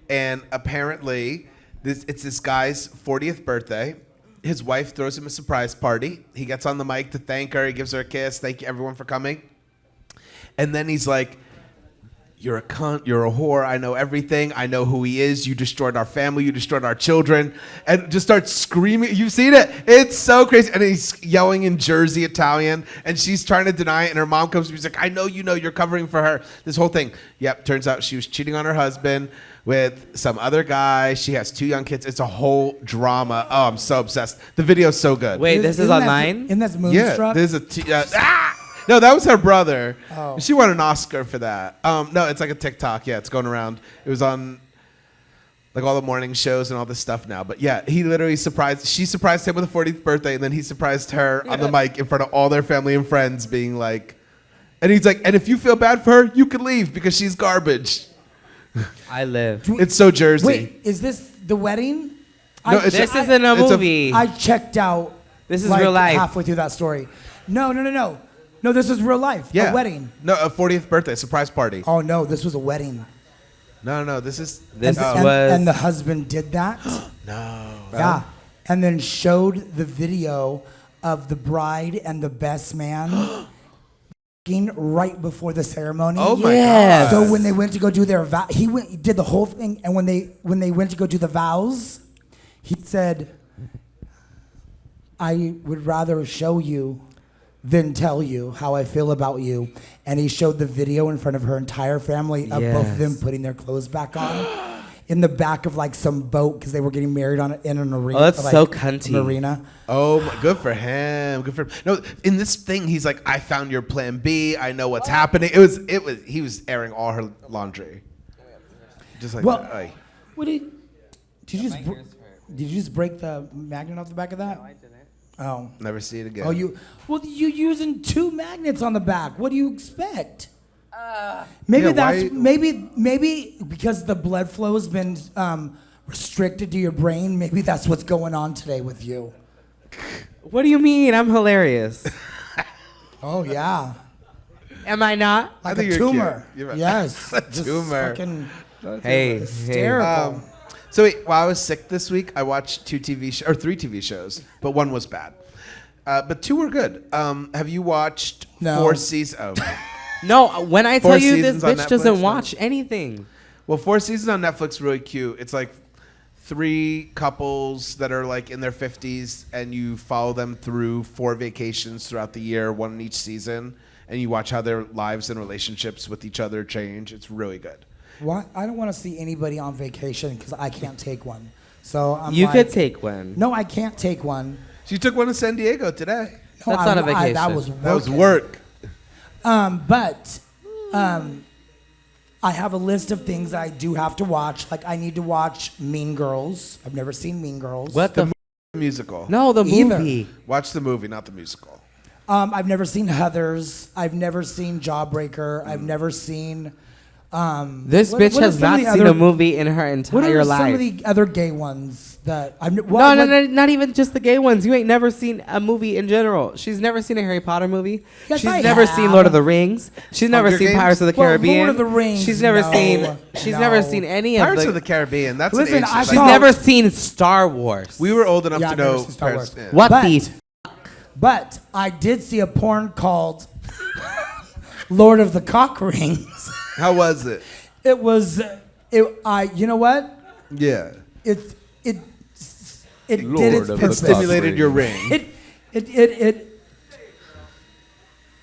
And apparently, it's this guy's 40th birthday. His wife throws him a surprise party. He gets on the mic to thank her. He gives her a kiss. Thank you, everyone, for coming. And then he's like, you're a cunt, you're a whore, I know everything, I know who he is, you destroyed our family, you destroyed our children, and just starts screaming. You've seen it. It's so crazy. And he's yelling in Jersey Italian, and she's trying to deny it, and her mom comes to me, she's like, I know you know, you're covering for her. This whole thing. Yep, turns out she was cheating on her husband with some other guy. She has 2 young kids. It's a whole drama. Oh, I'm so obsessed. The video's so good. Wait, this is online? Isn't that Yeah, Moonstruck? there's a no, that was her brother. Oh. She won an Oscar for that. No, it's like a TikTok. Yeah, it's going around. It was on like all the morning shows and all this stuff now. But yeah, he literally she surprised him with a 40th birthday, and then he surprised her on the mic in front of all their family and friends, being like, and he's like, and if you feel bad for her, you can leave because she's garbage. I live. It's so Jersey. Wait, is this the wedding? No, This isn't a movie. I checked out. This is like, real life. Halfway through that story. No. No, this is real life. Yeah. A wedding. No, a 40th birthday surprise party. Oh no, this was a wedding. No, this is This and, was. and the husband did that. no. Yeah, and then showed the video of the bride and the best man right before the ceremony. Oh my Yes. God. So when they went to go do their vow, he did the whole thing, and when they went to go do the vows, he said, "I would rather show you than tell you how I feel about you." And he showed the video in front of her entire family of both of them Yes. putting their clothes back on in the back of like some boat because they were getting married in an arena. Oh, that's like, so cunty. Marina. Oh, good for him. Good for him. No, in this thing, he's like, I found your plan B. I know what's happening. He was airing all her laundry. Just like, Well, that. what did you just break the magnet off the back of that? No, I didn't. Oh. Never see it again. Oh, you using 2 magnets on the back. What do you expect? Maybe Yeah, that's why- maybe because the blood flow has been restricted to your brain. Maybe that's what's going on today with you. What do you mean? I'm hilarious. Oh yeah, Am I not? like think a you're tumor. cute. You're right. Yes, A Just tumor. fucking Hey. hysterical. So wait, while I was sick this week, I watched 3 TV shows, but one was bad. But 2 were good. Have you watched No. 4 seasons? Oh. No, when I tell 4 you this seasons on bitch Netflix, doesn't no? watch anything. Well, 4 seasons on Netflix, really cute. It's like 3 couples that are like in their 50s, and you follow them through 4 vacations throughout the year, 1 in each season, and you watch how their lives and relationships with each other change. It's really good. What? I don't want to see anybody on vacation because I can't take one. So I'm You like, could take one. No, I can't take one. She took one in San Diego today. No, That's not a vacation. that was That was working. work. But I have a list of things I do have to watch. Like I need to watch Mean Girls. I've never seen Mean Girls. What the? Musical. No, the Either. movie. Watch the movie, not the musical. I've never seen Heathers. I've never seen Jawbreaker. I've never seen. This what- bitch what are has some of not the seen other- a movie in her What entire are life. some of the other gay ones that I've? No, not even just the gay ones. You ain't never seen a movie in general. She's never seen a Harry Potter movie. Yes, She's I never have. seen Lord of the Rings. She's never Hunger seen Games? Pirates of the Well, Caribbean. Lord of the Rings, She's never no. seen. She's never No. seen any Pirates of of the Caribbean. That's Listen, an age. I She's saw- never seen Star Wars. We were old enough Yeah, to I've never know. seen Star Pirates- Wars. yeah. What But- the? But I did see a porn called Lord of the Cock Rings. How was it? It was. You know what? Yeah. It did its Lord of the It purpose. stimulated your ring.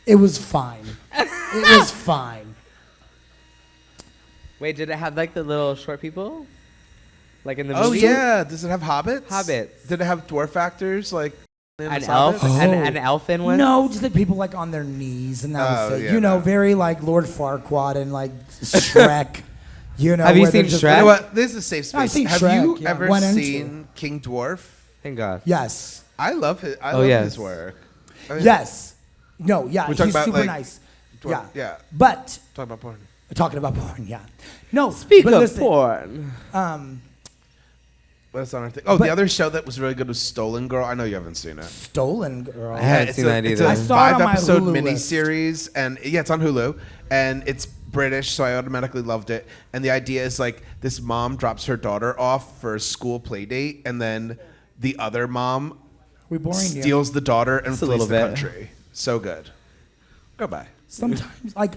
It was fine. It was fine. Wait, did it have like the little short people? Like in the Oh movie? yeah. Does it have hobbits? Hobbits. Did it have dwarf actors like in An the elf? Hobbit? An elfin one? No, just like people like on their knees, and that was Oh, it. yeah, You know, no. very like Lord Farquaad and like Shrek. You know, Have you where they're seen just Shrek? You like- know what? This is a safe space. I've seen have Shrek, you yeah. ever One and two. seen King Dwarf? Thank God. Yes. I love his. I Oh, love yes. his work. I mean, Yes. No. Yeah. We're talking He's about, super like, nice. dwarf- yeah. But Talk about porn. we're talking about porn. Yeah. No. Speak but of listen, porn. What's on our thing? Oh, But- the other show that was really good was Stolen Girl. I know you haven't seen it. Stolen Girl. I haven't it's seen a, that it's either. a I saw it on my 5-episode Hulu miniseries, and yeah, it's on Hulu, and it's British, so I automatically loved it. And the idea is like this mom drops her daughter off for a school play date, and then the other mom We boring you. steals the daughter and Just a flees little the bit. country. So good. Go by. Sometimes, like,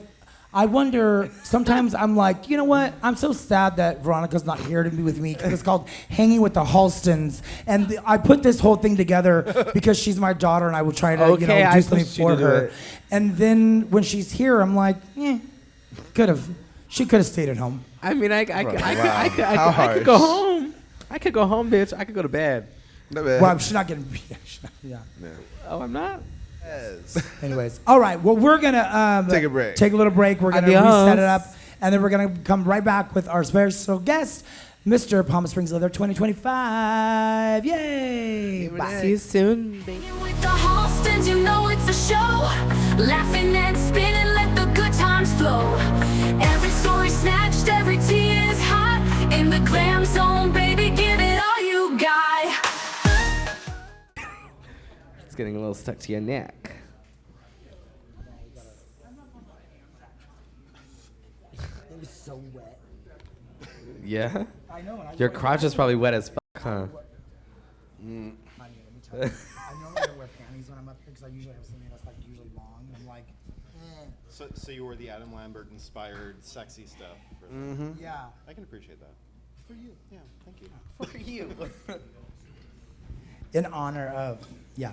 I wonder, sometimes I'm like, you know what? I'm so sad that Veronica's not here to be with me because it's called Hanging With The Halstons. And I put this whole thing together because she's my daughter and I would try to, do something for her. And then when she's here, I'm like, she could have stayed at home. I mean, I could go home. I could go home, bitch. I could go to bed. No bad. Well, she's not getting, yeah. Oh, I'm not? Yes. Anyways, all right. Well, we're gonna take a break. Take a little break. We're gonna reset it up, and then we're gonna come right back with our special guest, Mr. Palm Springs Leather 2025. Yay! Bye. See you soon. Hanging with the Halstons, you know it's a show. Laughing and spinning, let the good times flow. Every story snatched, every tea is hot. In the glam zone, baby, give it all you got. It's getting a little stuck to your neck. It was so wet. Yeah? I know. Your crotch is probably wet as fuck, huh? Honey, let me tell you. I normally don't wear panties when I'm up here because I usually have something that's like usually long. I'm like, So you wore the Adam Lambert inspired sexy stuff. yeah. I can appreciate that. For you. Yeah, thank you. For you. In honor of, yeah.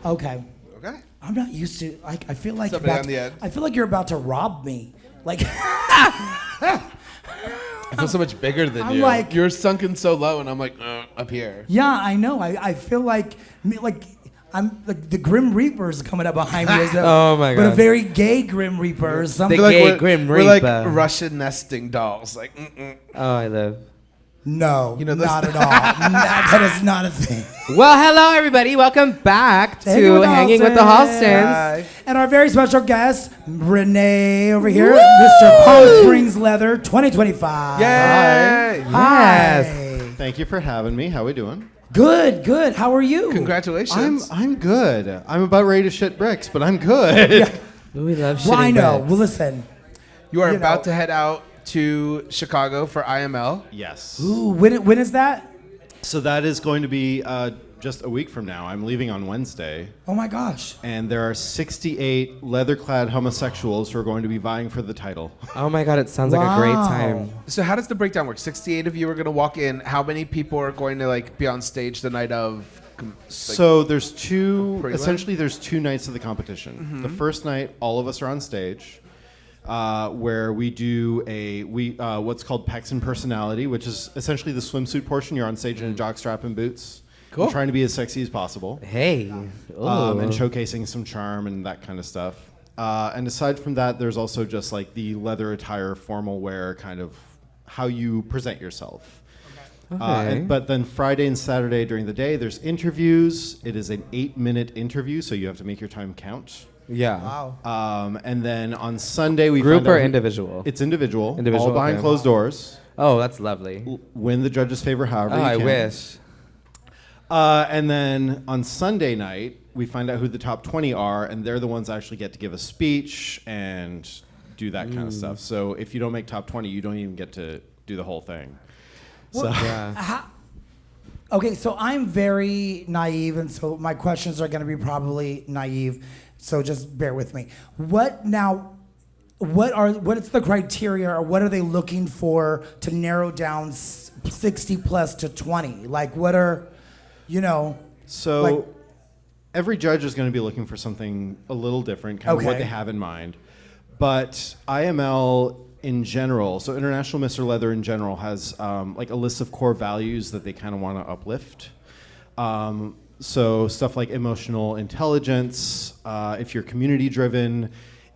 Okay. Okay. I'm not used to. I feel like Somebody on the end. I feel like you're about to rob me. Like. I feel so much bigger than I'm you. like- You're sunken so low, and I'm like up here. Yeah, I know. I feel like I'm like the Grim Reaper's coming up behind me. Oh my But a God. very gay Grim Reaper. Or something. The gay Grim we're like Reaper. Russian nesting dolls. Like, Oh, I live. No, You know, that's not at all. That is not a thing. Well, hello, everybody. Welcome back to Hanging with the Halstons. Hi. And our very special guest, Rene over here, Mr. Palm Springs Leather 2025. Yay! Hi. Thank you for having me. How we doing? Good, good. How are you? Congratulations. I'm good. I'm about ready to shit bricks, but I'm good. We love Well, I shitting know. beds. Well, listen. You are you about know. to head out to Chicago for IML. Yes. Ooh, when is that? So that is going to be just a week from now. I'm leaving on Wednesday, Oh my gosh. and there are 68 leather-clad homosexuals who are going to be vying for the title. Oh my God, it sounds like a great Wow. time. So how does the breakdown work? 68 of you are going to walk in. How many people are going to like be on stage the night of? So there's two. Prelim? Essentially, there's two nights of the competition. The first night, all of us are on stage, where we do what's called Pecs and Personality, which is essentially the swimsuit portion. You're on stage in a jockstrap and boots. Cool. We're trying to be as sexy as possible, Hey. and Ooh. showcasing some charm and that kind of stuff. And aside from that, there's also just like the leather attire, formal wear, kind of how you present yourself. Okay. But then Friday and Saturday during the day, there's interviews. It is an 8-minute interview, so you have to make your time count. Yeah. Wow. And then on Sunday, we Group find or out individual? It's individual. Individual, All behind okay. closed doors. Oh, that's lovely. Win the judge's favor however Oh, you I can. wish. And then on Sunday night, we find out who the top 20 are, and they're the ones that actually get to give a speech and do that kind of stuff. So if you don't make top 20, you don't even get to do the whole thing. So Yeah. Okay, so I'm very naive, and so my questions are going to be probably naive. So just bear with me. What is the criteria, or what are they looking for to narrow down 60 plus to 20? Like, what are, So like- every judge is going to be looking for something a little different, kind of what Okay. they have in mind. But IML in general, so International Mr. Leather in general, has like a list of core values that they kind of want to uplift. So stuff like emotional intelligence, if you're community driven,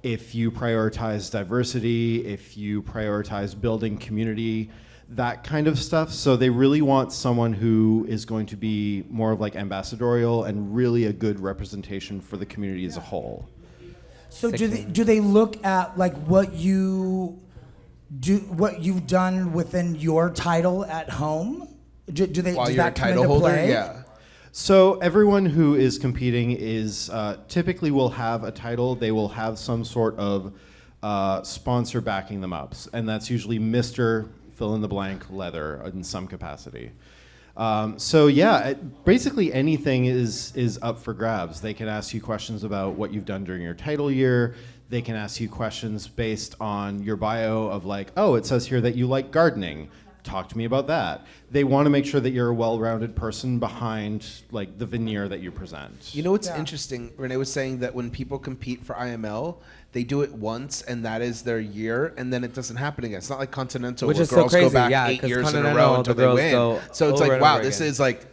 if you prioritize diversity, if you prioritize building community, that kind of stuff. So they really want someone who is going to be more of like ambassadorial and really a good representation for the community as a whole. so do they look at like what you've done within your title at home? Do they While does you're a that come title into holder, play? yeah. So everyone who is competing is typically will have a title. They will have some sort of sponsor backing them up, and that's usually Mr. Fill in the blank leather in some capacity. So yeah, basically anything is up for grabs. They can ask you questions about what you've done during your title year. They can ask you questions based on your bio of like, oh, it says here that you like gardening. Talk to me about that. They want to make sure that you're a well-rounded person behind like the veneer that you present. You know what's interesting? Rene was saying that when people compete for IML, they do it once, and that is their year, and then it doesn't happen again. It's not like Continental, Which where is so girls go crazy, back yeah, 8 'cause years in a Continental, row until the they girls win. go So it's over like, and wow, over this again. is like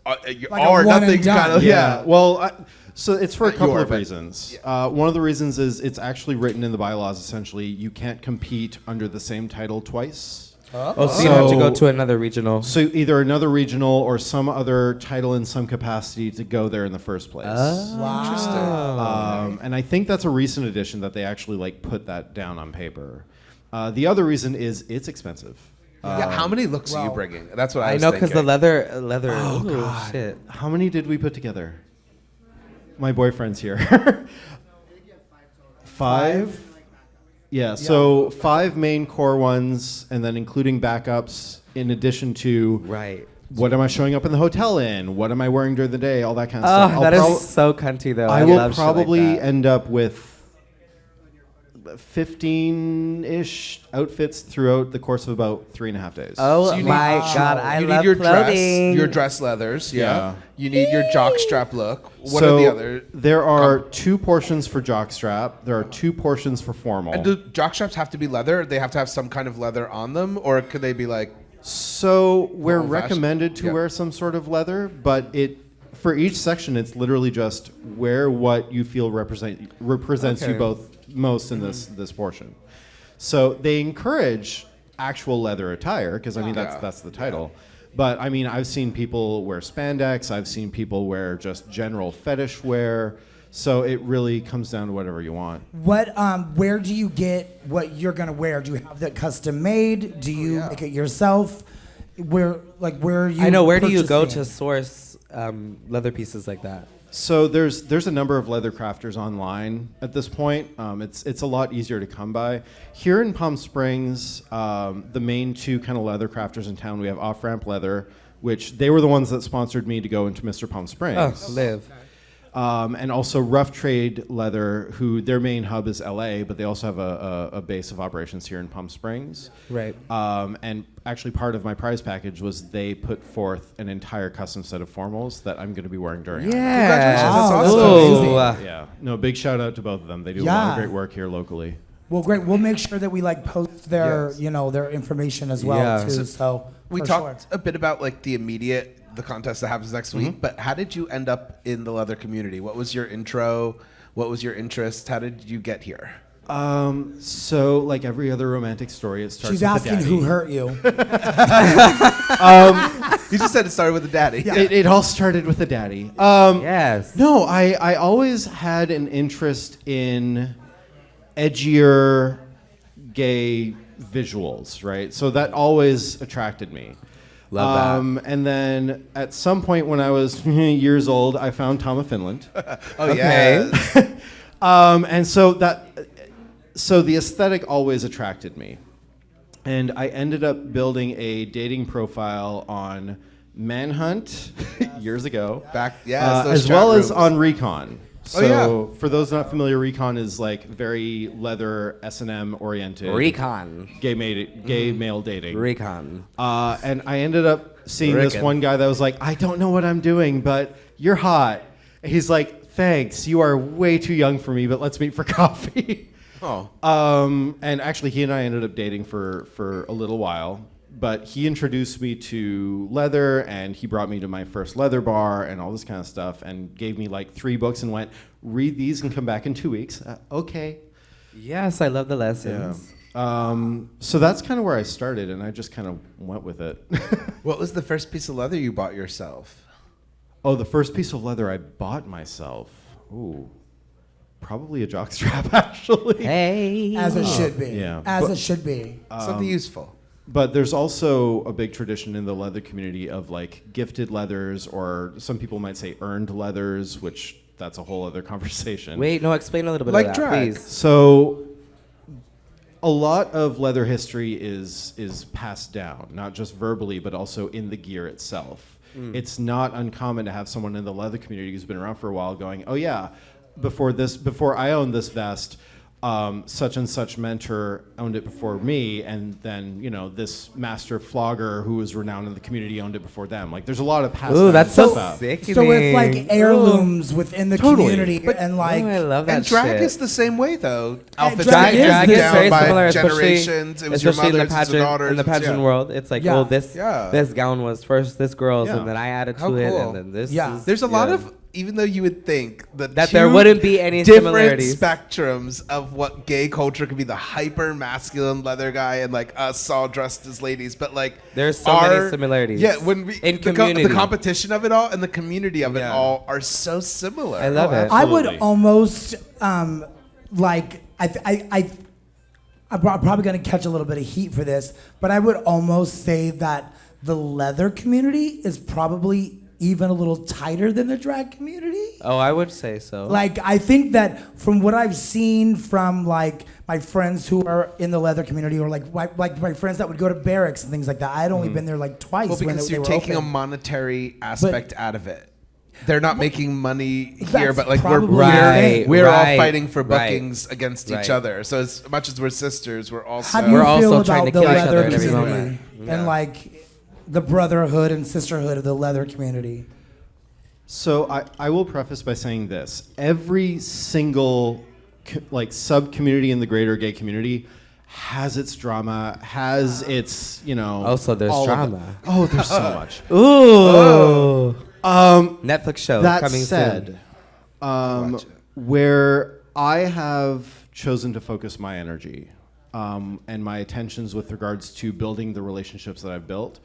a all or one and nothing done. kind of. Yeah. Well, so it's for a Not couple your, of but- reasons. One of the reasons is it's actually written in the bylaws. Essentially, you can't compete under the same title twice. Oh, so you have to go So- to another regional. So either another regional or some other title in some capacity to go there in the first place. And I think that's a recent addition that they actually like put that down on paper. The other reason is it's expensive. Yeah, how many looks are you Wow. bringing? That's what I I was know because the thinking. leather. Oh, ooh, God. shit. How many did we put together? My boyfriend's here. 5? Yeah, so 5 main core ones, and then including backups, in addition to Right. what am I showing up in the hotel in? What am I wearing during the day? All that kind of Oh, stuff. that is so cunty though. I will love shit like probably that. end up with 15-ish outfits throughout the course of about 3.5 days. Oh So you my need- god, I you love need your clothing. dress leathers. Yeah. Yeah. You need your jock strap look. What so are the other? There are 2 portions for jockstrap. There are 2 portions for formal. And do jock straps have to be leather? They have to have some kind of leather on them, or could they be like? So we're Old-fashioned? recommended to Yeah. wear some sort of leather, but for each section it's literally just wear what you feel represents Okay. you both most in this portion. So they encourage actual leather attire because I mean that's the title. But I mean I've seen people wear spandex, I've seen people wear just general fetish wear. So it really comes down to whatever you want. What? Where do you get what you're gonna wear? Do you have that custom made? Do you make it yourself? Where are you? I know. Where do you go purchasing? to source leather pieces like that? So there's a number of leather crafters online at this point. It's a lot easier to come by. Here in Palm Springs, the main 2 kind of leather crafters in town, we have Off Ramp Leather, which they were the ones that sponsored me to go into Mr. Palm Springs. Oh, live. And also Rough Trade Leather, who their main hub is LA, but they also have a base of operations here in Palm Springs. Right. And actually part of my prize package was they put forth an entire custom set of formals that I'm going to be wearing during Yeah. Wow, That's that's awesome. amazing. Yeah. No, big shout out to both of them. They do a lot of Yeah. great work here locally. Well, great. We'll make sure that we like post their their information as well Yeah. too. So We for talked sure. a bit about like the contest that happens next week, but how did you end up in the leather community? What was your intro? What was your interest? How did you get here? So like every other romantic story, it starts She's with asking a daddy. who hurt you. You just said it started with a daddy. It all started with a daddy. Yes. No, I always had an interest in edgier gay visuals, right? So that always attracted me. Love that. And then at some point when I was years old, I found Tom of Finland. Oh Okay. yeah. And so the aesthetic always attracted me. And I ended up building a dating profile on Manhunt years ago. Those as well chat as rooms. on Recon. So yeah. for those not familiar, Recon is like very leather S&M oriented. Recon. Gay male dating. Recon. And I ended up seeing this Rickon. one guy that was like, I don't know what I'm doing, but you're hot. And he's like, thanks, you are way too young for me, but let's meet for coffee. Oh. And actually, he and I ended up dating for a little while. But he introduced me to leather, and he brought me to my first leather bar and all this kind of stuff, and gave me like 3 books and went, read these and come back in 2 weeks. Okay. Yes, I love the lessons. So that's kind of where I started, and I just kind of went with it. What was the first piece of leather you bought yourself? Oh, the first piece of leather I bought myself. Ooh, probably a jockstrap, actually. Hey. As it should be. Yeah. As it should be. Something useful. But there's also a big tradition in the leather community of like gifted leathers, or some people might say earned leathers, which that's a whole other conversation. Wait, no, explain a little bit Like of that, drag. please. So a lot of leather history is passed down, not just verbally, but also in the gear itself. It's not uncommon to have someone in the leather community who's been around for a while going, oh yeah, before I owned this vest, such and such mentor owned it before me, and then this master flogger who was renowned in the community owned it before them. Like there's a lot of past. Ooh, that's so stuff. sick. So it's like heirlooms within the community, and like I love that And drag shit. is the same way, though. Outfits drag are is handed the down very by similar, generations. It was your especially in the mother's, it's your pageant, daughter's. in the pageant yeah. world. It's like, Yeah. oh, this Yeah. this gown was first this girl's, Yeah. and then I added How to it, cool. and then this. Yeah. is, There's a lot yeah. of, even though you would think that there two wouldn't be any different similarities. spectrums of what gay culture could be, the hyper masculine leather guy and like us all dressed as ladies, but like There's so many similarities. Yeah, when we In the community. the competition of it all and the community of it Yeah. all are so similar. I love it. I would Absolutely. almost like I'm probably going to catch a little bit of heat for this, but I would almost say that the leather community is probably even a little tighter than the drag community. Oh, I would say so. Like I think that from what I've seen from like my friends who are in the leather community, or like my friends that would go to barracks and things like that. I had only been there like twice. Well, when because they you're were taking open. a monetary aspect out of it. They're not making money here, That's but like probably Right, we're all right, fighting for right, bookings against each right. other. So as much as we're sisters, we're also How do you We're feel also trying about to the kill each other leather at every community moment. and Yeah. like the brotherhood and sisterhood of the leather community? So I will preface by saying this: every single sub community in the greater gay community has its drama, has its Also, there's all of it. drama. Oh, there's so much. Ooh. Netflix show That coming said, soon. Watch it. where I have chosen to focus my energy and my attentions with regards to building the relationships that I've built,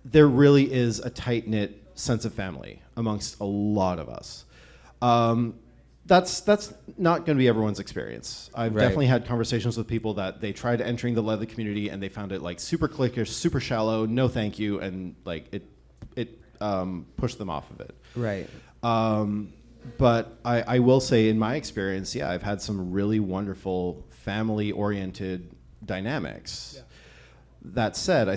there really is a tight-knit sense of family amongst a lot of us. That's not going to be everyone's experience. I've Right. definitely had conversations with people that they tried entering the leather community and they found it like super cliquish, super shallow, no thank you, and like it pushed them off of it. Right. But I will say, in my experience, yeah, I've had some really wonderful family-oriented dynamics. That said,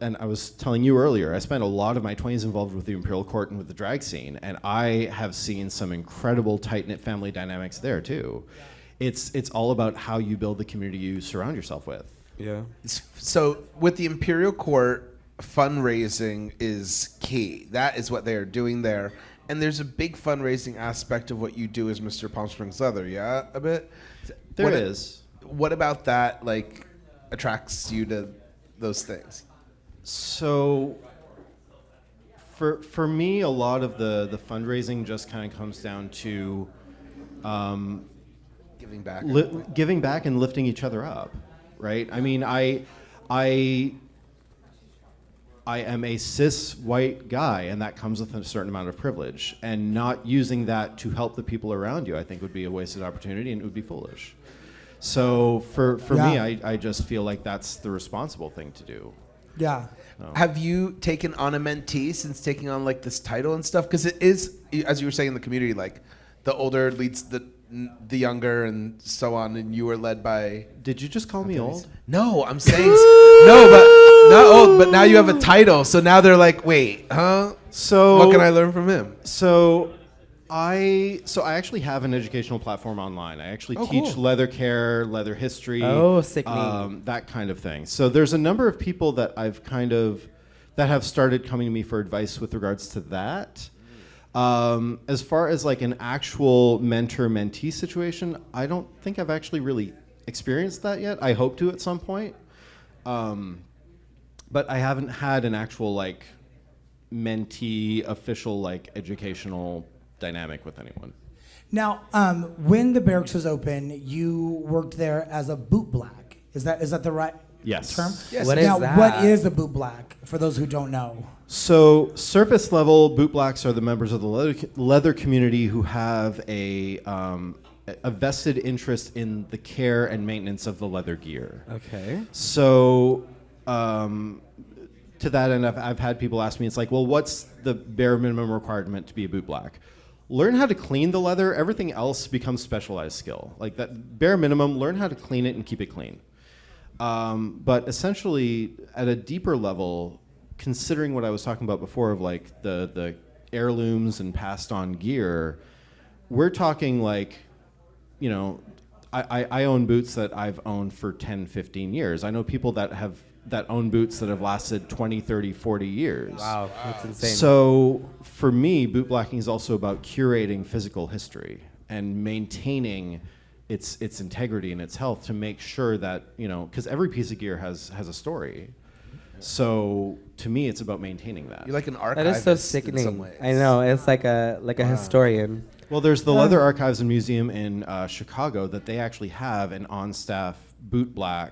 and I was telling you earlier, I spent a lot of my 20s involved with the Imperial Court and with the drag scene, and I have seen some incredible tight-knit family dynamics there too. It's all about how you build the community you surround yourself with. Yeah. So with the Imperial Court, fundraising is key. That is what they are doing there. And there's a big fundraising aspect of what you do as Mr. Palm Springs Leather, yeah? A bit? There What- is. What about that, like, attracts you to those things? So for me, a lot of the fundraising just kind of comes down to Giving back. giving back and lifting each other up, right? I mean, I am a cis white guy, and that comes with a certain amount of privilege. And not using that to help the people around you, I think, would be a wasted opportunity, and it would be foolish. So for me, Yeah. I just feel like that's the responsible thing to do. Yeah. Have you taken on a mentee since taking on like this title and stuff? Because it is, as you were saying in the community, like the older leads the younger and so on, and you were led by. Did you just call me old? No, I'm saying no, but not old. But now you have a title, so now they're like, wait, huh? So What can I learn from him? So I actually have an educational platform online. I actually teach cool. leather care, leather history, Oh, sick name. that kind of thing. So there's a number of people that that have started coming to me for advice with regards to that. As far as like an actual mentor-mentee situation, I don't think I've actually really experienced that yet. I hope to at some point. But I haven't had an actual like mentee official like educational dynamic with anyone. Now, when the barracks was open, you worked there as a bootblack. Is that the right Yes. term? Yes. What is now, that? what is a bootblack for those who don't know? So surface level bootblacks are the members of the leather community who have a vested interest in the care and maintenance of the leather gear. Okay. So to that end, I've had people ask me, it's like, well, what's the bare minimum requirement to be a bootblack? Learn how to clean the leather. Everything else becomes specialized skill. Like that bare minimum, learn how to clean it and keep it clean. But essentially, at a deeper level, considering what I was talking about before of like the heirlooms and passed on gear, we're talking like, I own boots that I've owned for 10, 15 years. I know people that own boots that have lasted 20, 30, 40 years. Wow, that's insane. So for me, bootblacking is also about curating physical history and maintaining its integrity and its health to make sure that, you know, because every piece of gear has a story. So to me, it's about maintaining that. You're like an archivist. That is so In some sickening. ways. I know. It's like a historian. Well, there's the Leather Archives and Museum in Chicago that they actually have an on-staff bootblack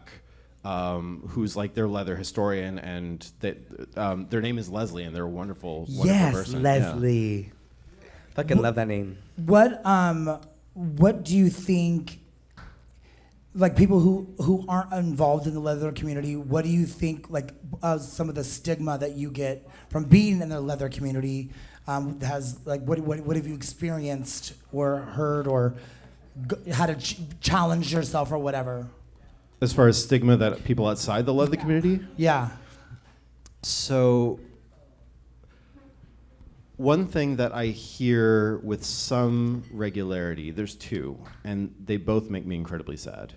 who's like their leather historian, and their name is Leslie, and they're a wonderful, wonderful Yes, person. Leslie. Fucking love that name. What do you think? Like people who aren't involved in the leather community, what do you think? Like some of the stigma that you get from being in the leather community has like what have you experienced or heard or had to challenge yourself or whatever? As far as stigma that people outside the leather community? Yeah. So one thing that I hear with some regularity, there's two, and they both make me incredibly sad.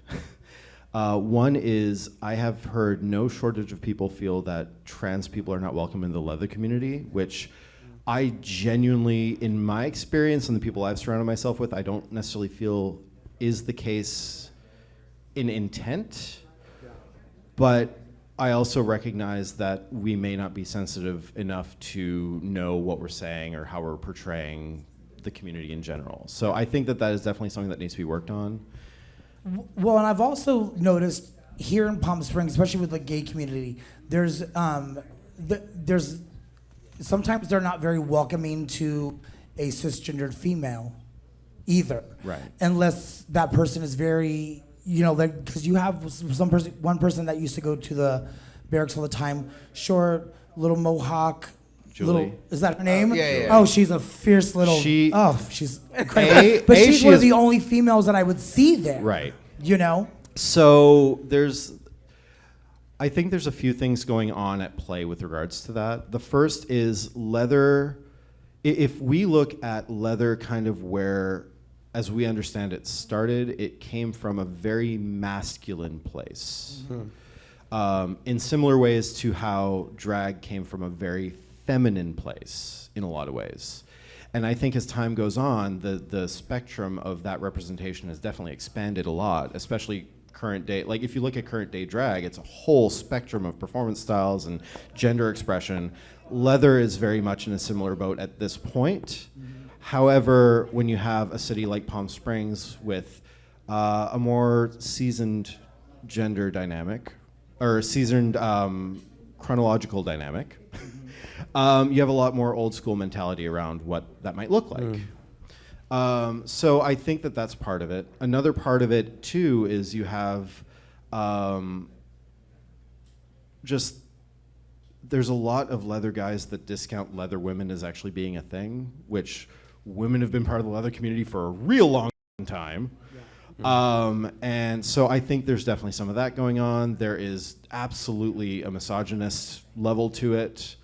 One is I have heard no shortage of people feel that trans people are not welcome in the leather community, which I genuinely, in my experience and the people I've surrounded myself with, I don't necessarily feel is the case in intent, but I also recognize that we may not be sensitive enough to know what we're saying or how we're portraying the community in general. So I think that is definitely something that needs to be worked on. Well, and I've also noticed here in Palm Springs, especially with the gay community, there's sometimes they're not very welcoming to a cisgendered female either. Right. Unless that person is very, you know, like, because you have one person that used to go to the barracks all the time, short, little mohawk. Julie. Is that her name? Yeah. Oh, she's a fierce little. she's incredible. But she's one of the only females that I would see there. Right. You know? So I think there's a few things going on at play with regards to that. The first is leather. If we look at leather kind of where, as we understand it, started, it came from a very masculine place. Mm-hmm. In similar ways to how drag came from a very feminine place in a lot of ways. And I think as time goes on, the spectrum of that representation has definitely expanded a lot, especially current day. Like if you look at current day drag, it's a whole spectrum of performance styles and gender expression. Leather is very much in a similar boat at this point. Mm-hmm. However, when you have a city like Palm Springs with a more seasoned gender dynamic, or seasoned chronological dynamic, you have a lot more old school mentality around what that might look like. So I think that that's part of it. Another part of it too is you have just, there's a lot of leather guys that discount leather women as actually being a thing, which women have been part of the leather community for a real long time. And so I think there's definitely some of that going on. There is absolutely a misogynist level to it.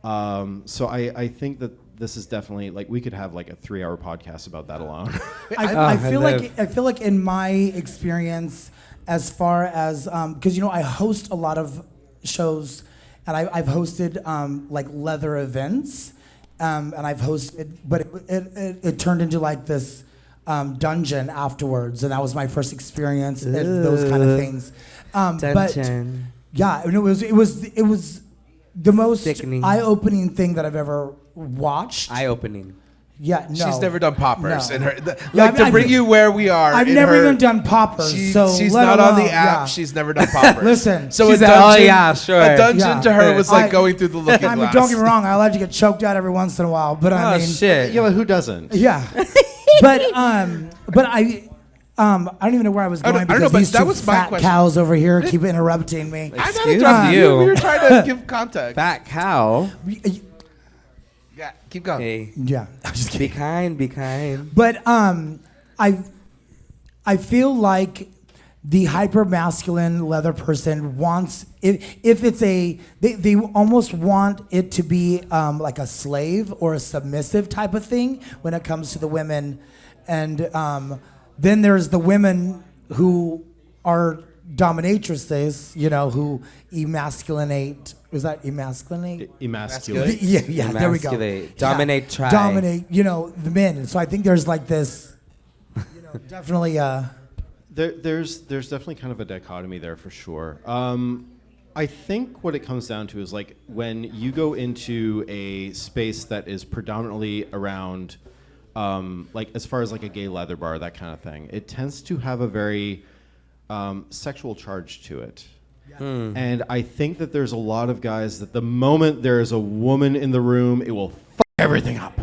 So I think that this is definitely, like, we could have like a 3-hour podcast about that alone. I feel like in my experience, as far as because you know I host a lot of shows, and I've hosted like leather events, and I've hosted, but it turned into like this dungeon afterwards, and that was my first experience and those kind of things. But yeah, and it was the most eye-opening thing that I've ever watched. Eye-opening. Yeah, no. She's never done poppers. No. In her, to bring you where we are. I've never even done poppers. She's let not on alone, the app. yeah. She's never done poppers. Listen. So she's a dungeon, sure. A dungeon to her was like going through the looking glass. Don't get me wrong. I like to get choked out every once in a while, but I mean, shit. Yeah, but who doesn't? Yeah, but I don't even know where I was going I don't because know, but these that two was my fat question. cows over here keep interrupting me. I Excuse gotta you. We were trying to give context. Fat cow. Yeah, keep going. Hey, Yeah, I'm just kidding. be kind. But I feel like the hyper masculine leather person wants, if it's they almost want it to be like a slave or a submissive type of thing when it comes to the women, and then there's the women who are dominatrices, you know, who emasculinate. Is that emasculinate? Emasculate. Yeah, there we go. Emasculate. Dominate, Yeah. try. Dominate, you know, the men. So I think there's like this, you know, definitely. There's definitely kind of a dichotomy there for sure. I think what it comes down to is like when you go into a space that is predominantly around, like as far as like a gay leather bar, that kind of thing, it tends to have a very sexual charge to it. And I think that there's a lot of guys that the moment there is a woman in the room, it will fuck everything up.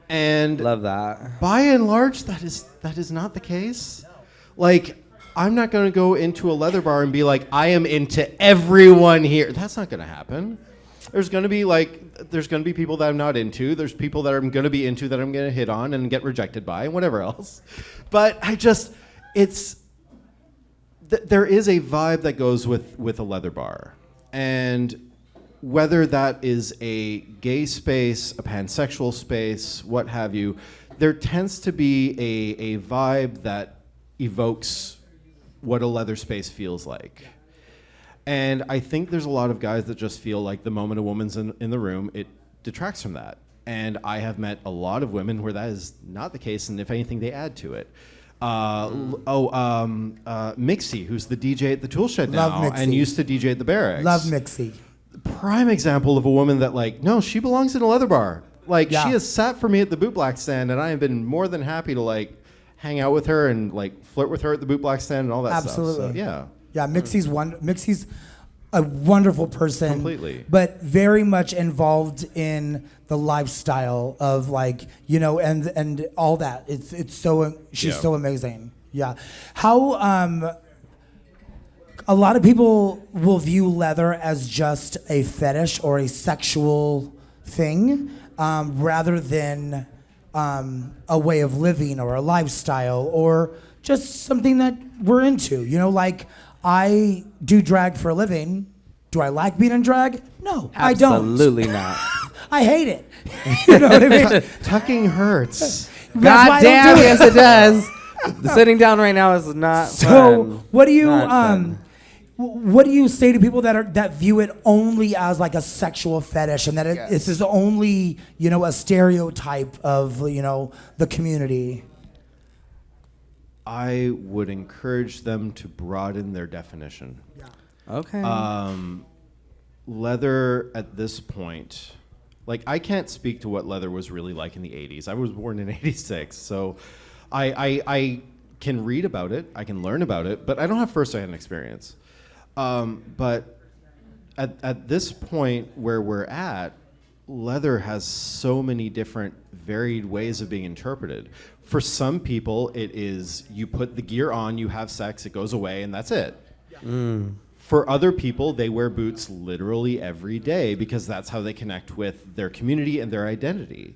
And Love that. by and large, that is not the case. Like, I'm not going to go into a leather bar and be like, I am into everyone here. That's not going to happen. There's going to be people that I'm not into. There's people that I'm going to be into that I'm going to hit on and get rejected by and whatever else. But there is a vibe that goes with a leather bar. And whether that is a gay space, a pansexual space, what have you, there tends to be a vibe that evokes what a leather space feels like. And I think there's a lot of guys that just feel like the moment a woman's in the room, it detracts from that. And I have met a lot of women where that is not the case, and if anything, they add to it. Mixie, who's the DJ at the Tool Shed now and used to DJ at the Barracks. Love Mixie. Prime example of a woman that like, no, she belongs in a leather bar. Like she has sat for me at the Bootblack stand, and I have been more than happy to like hang out with her and like flirt with her at the Bootblack stand and all that stuff. So, yeah. Yeah, Mixie's a wonderful person. Completely. But very much involved in the lifestyle of like, you know, and all that. It's so she's so amazing. Yeah. How a lot of people will view leather as just a fetish or a sexual thing, rather than a way of living or a lifestyle or just something that we're into. You know, like I do drag for a living. Do I like being in drag? No, I don't. Absolutely not. I hate it. You know what I mean? Tucking hurts. God damn, yes it does. Sitting down right now is not So fun. what do you Not fun. what do you say to people that view it only as like a sexual fetish and that this is only, you know, a stereotype of, you know, the community? I would encourage them to broaden their definition. Okay. Leather at this point, like I can't speak to what leather was really like in the 80s. I was born in 86, so I can read about it, I can learn about it, but I don't have first-hand experience. But at this point where we're at, leather has so many different varied ways of being interpreted. For some people, it is you put the gear on, you have sex, it goes away, and that's it. For other people, they wear boots literally every day because that's how they connect with their community and their identity.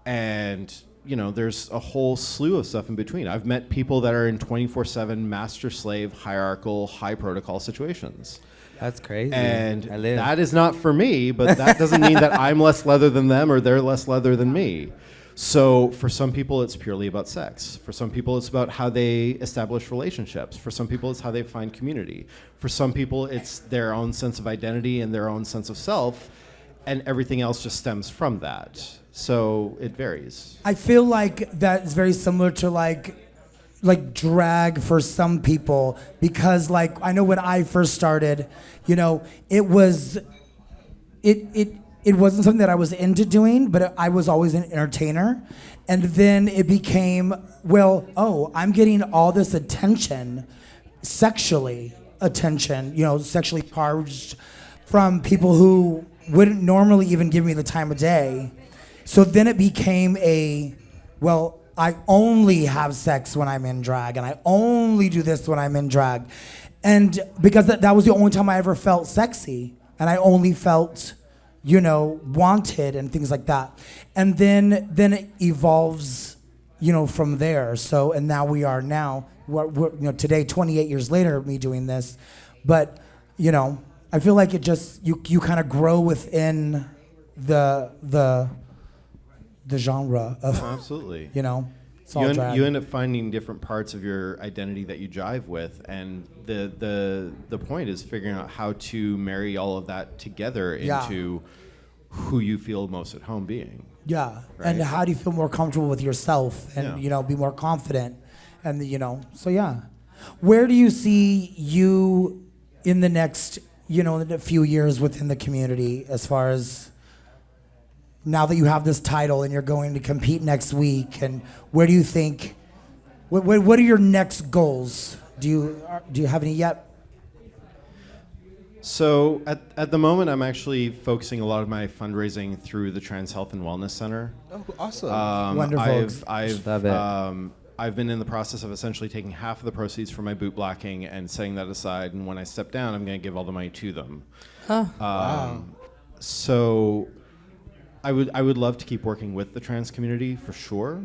And, you know, there's a whole slew of stuff in between. I've met people that are in 24/7 master-slave, hierarchical, high-protocol situations. That's crazy. And that is not for me, but that doesn't mean that I'm less leather than them or they're less leather than me. So for some people, it's purely about sex. For some people, it's about how they establish relationships. For some people, it's how they find community. For some people, it's their own sense of identity and their own sense of self, and everything else just stems from that. So it varies. I feel like that's very similar to like drag for some people, because like I know when I first started, you know, it wasn't something that I was into doing, but I was always an entertainer. And then it became, well, I'm getting all this attention, sexually charged from people who wouldn't normally even give me the time of day. So then it became I only have sex when I'm in drag, and I only do this when I'm in drag. And because that was the only time I ever felt sexy, and I only felt, you know, wanted and things like that. And then it evolves, you know, from there. So, and now we're you know, today, 28 years later, me doing this. But, you know, I feel like it just, you kind of grow within the genre of, absolutely. you know. It's all drag. You end up finding different parts of your identity that you jive with, and the point is figuring out how to marry all of that together into who you feel most at home being. Yeah, Right? and how do you feel more comfortable with yourself and, be more confident and, so yeah. Where do you see you in the next, in a few years within the community as far as now that you have this title and you're going to compete next week, and where do you think, what are your next goals? Do you have any yet? So at the moment, I'm actually focusing a lot of my fundraising through the Trans Health and Wellness Center. Oh, awesome. Wonderful. I've been in the process of essentially taking half of the proceeds from my bootblacking and setting that aside, and when I step down, I'm going to give all the money to them. Wow. So I would love to keep working with the trans community for sure.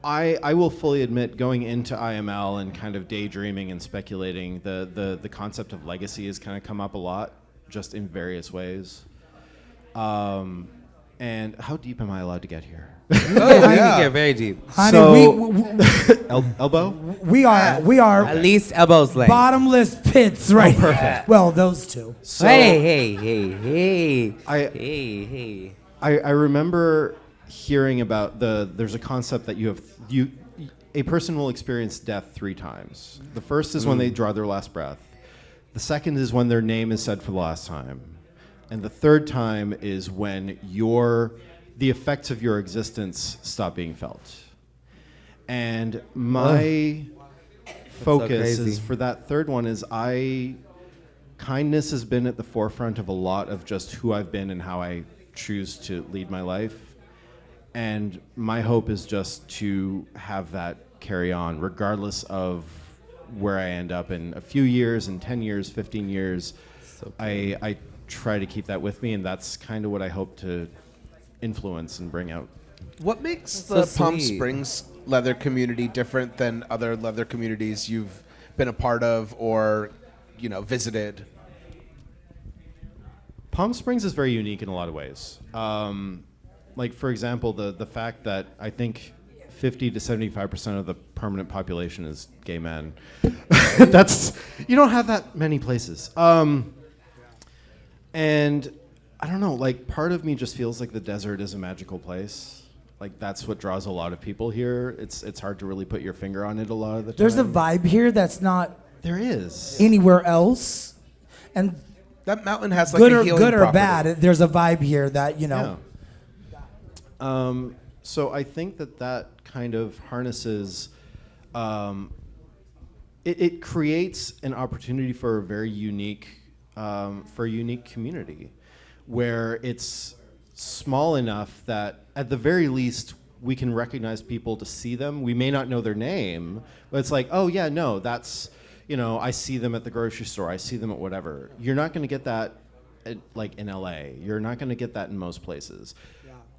I will fully admit, going into IML and kind of daydreaming and speculating, the concept of legacy has kind of come up a lot, just in various ways. And how deep am I allowed to get here? Oh, yeah. You get very deep. Honey, Elbow? we are At least elbows length. bottomless pits, right? perfect. Well, those two. So Hey. I remember hearing about there's a concept that a person will experience death 3 times. The first is when they draw their last breath. The second is when their name is said for the last time. And the third time is when the effects of your existence stop being felt. And my focus so is for that third one is kindness has been at the forefront of a lot of just who I've been and how I choose to lead my life. And my hope is just to have that carry on, regardless of where I end up in a few years, in 10 years, 15 years. So I try to keep that with me, and that's kind of what I hope to influence and bring out. What makes That's the so Palm sweet. Springs leather community different than other leather communities you've been a part of or, visited? Palm Springs is very unique in a lot of ways. Like, for example, the fact that I think 50 to 75% of the permanent population is gay men. You don't have that many places. And I don't know, like, part of me just feels like the desert is a magical place. Like, that's what draws a lot of people here. It's hard to really put your finger on it a lot of the time. There's a vibe here that's not There is. anywhere else, and That mountain has like good a or healing good or property. bad, there's a vibe here that Yeah. So I think that kind of harnesses, it creates an opportunity for a very unique community, where it's small enough that at the very least we can recognize people to see them. We may not know their name, but it's like, oh yeah, no, that's, I see them at the grocery store. I see them at whatever. You're not going to get that like in LA. You're not going to get that in most places.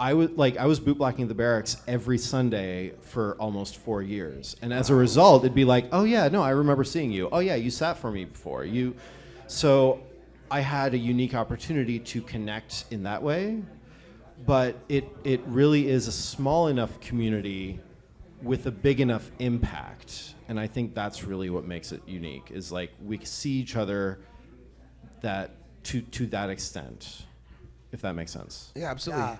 I was bootblacking the barracks every Sunday for almost 4 years. And as a result, it'd be like, oh yeah, no, I remember seeing you. Oh yeah, you sat for me before. So I had a unique opportunity to connect in that way. But it really is a small enough community with a big enough impact. And I think that's really what makes it unique, is like we see each other to that extent, if that makes sense. Yeah, absolutely. Yeah.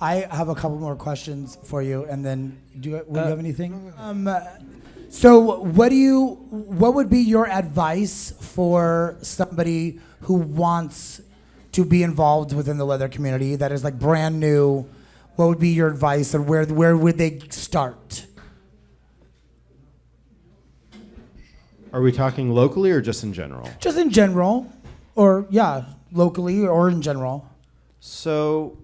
I have a couple more questions for you, and then would you have anything? So what would be your advice for somebody who wants to be involved within the leather community that is like brand new? What would be your advice, and where would they start? Are we talking locally or just in general? Just in general, or locally or in general. So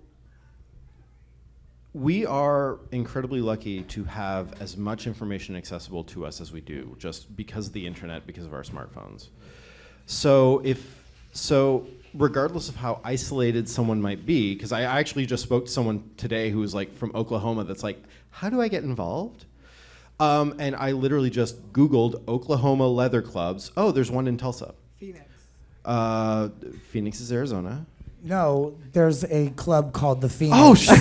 we are incredibly lucky to have as much information accessible to us as we do, just because of the internet, because of our smartphones. So regardless of how isolated someone might be, because I actually just spoke to someone today who was like from Oklahoma that's like, how do I get involved? And I literally just Googled Oklahoma leather clubs. Oh, there's one in Tulsa. Phoenix is Arizona. No, there's a club called the Phoenix. Oh, shit.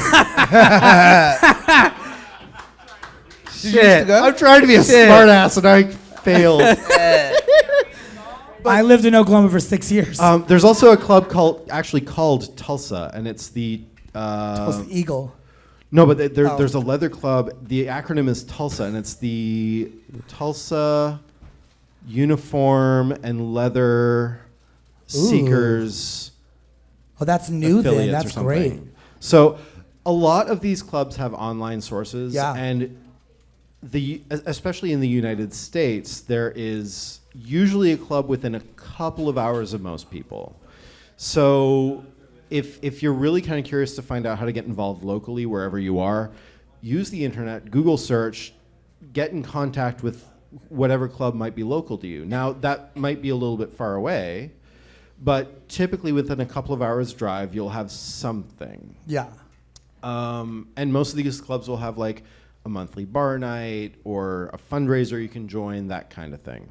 Shit. I'm trying to be a smart ass and I failed. I lived in Oklahoma for 6 years. There's also a club called Tulsa, and it's the Tulsa Eagle. no, but there's a leather club. The acronym is Tulsa, and it's the Tulsa Uniform and Leather Seekers Oh, that's new then. affiliates That's or something. great. So a lot of these clubs have online sources, Yeah. and especially in the United States, there is usually a club within a couple of hours of most people. So if you're really kind of curious to find out how to get involved locally wherever you are, use the internet, Google search, get in contact with whatever club might be local to you. Now, that might be a little bit far away, but typically within a couple of hours drive, you'll have something. Yeah. And most of these clubs will have like a monthly bar night or a fundraiser you can join, that kind of thing.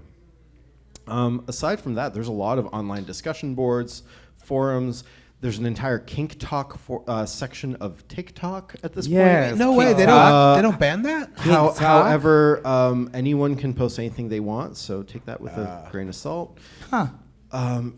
Aside from that, there's a lot of online discussion boards, forums. There's an entire kink talk section of TikTok at this point. No way. They don't ban that? However, anyone can post anything they want, so take that with a grain of salt. Huh.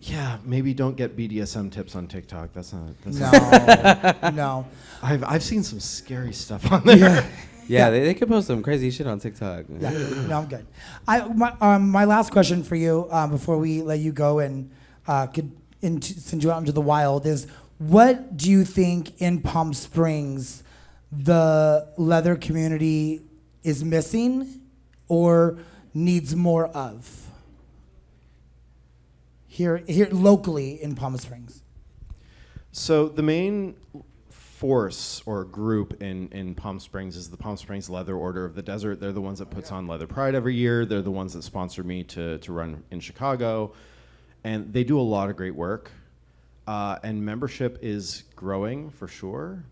Yeah, maybe don't get BDSM tips on TikTok. That's not. No. I've seen some scary stuff on there. Yeah, they could post some crazy shit on TikTok. Yeah. No, I'm good. My last question for you before we let you go and send you out into the wild is, what do you think in Palm Springs the leather community is missing or needs more of? Here locally in Palm Springs. So the main force or group in Palm Springs is the Palm Springs Leather Order of the Desert. They're the ones that puts on Leather Pride every year. They're the ones that sponsor me to run in Chicago. And they do a lot of great work. And membership is growing for sure.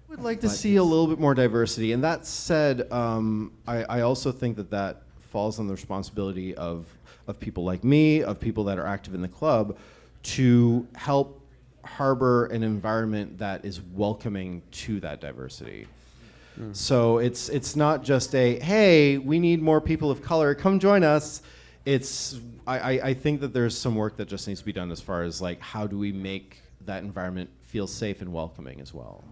Would like to see a little bit more diversity. And that said, I also think that falls on the responsibility of people like me, of people that are active in the club, to help harbor an environment that is welcoming to that diversity. So it's not just hey, we need more people of color, come join us. I think that there's some work that just needs to be done as far as like, how do we make that environment feel safe and welcoming as well.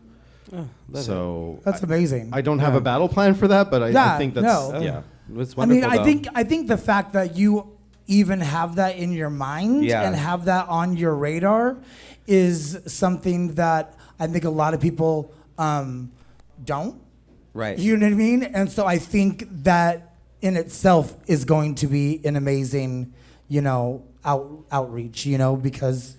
So That's amazing. I don't have a battle plan for that, but I think that's It's I mean, wonderful, I think the fact that you even have that in your mind and have that on your radar is something that I think a lot of people don't. Right. You know what I mean? And so I think that in itself is going to be an amazing, outreach, because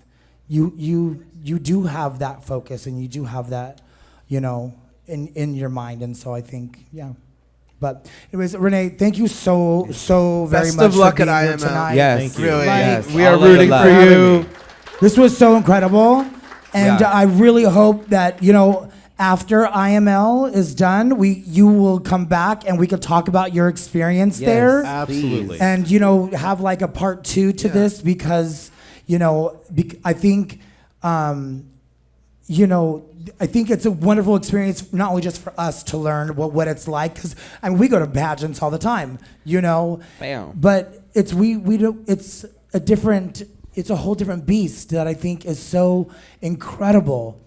you do have that focus and you do have that, in your mind. And so I think, But anyways, Rene, thank you so very Best much of luck for being at here IML. tonight. Yes. Thank you. Really, Yes. we are All of rooting the for love. you. This was so incredible. And Yeah. I really hope that, after IML is done, you will come back and we could talk about your experience there. Absolutely. And, have like a part 2 to this because, I think, I think it's a wonderful experience, not only just for us to learn what it's like, because we go to pageants all the time, Bam. But it's it's a whole different beast that I think is so incredible,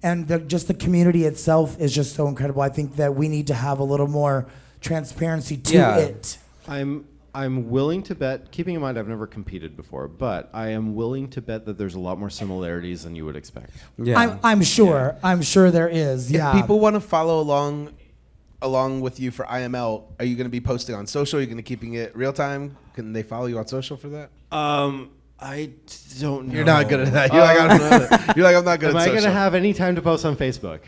and just the community itself is just so incredible. I think that we need to have a little more transparency to it. I'm willing to bet, keeping in mind I've never competed before, but I am willing to bet that there's a lot more similarities than you would expect. Yeah. I'm sure. I'm sure there is. If people want to follow along with you for IML, are you going to be posting on social? Are you going to keeping it real time? Can they follow you on social for that? I don't know. You're not good at that. You're like, I don't know that. You're like, I'm not good Am at I social. going to have any time to post on Facebook?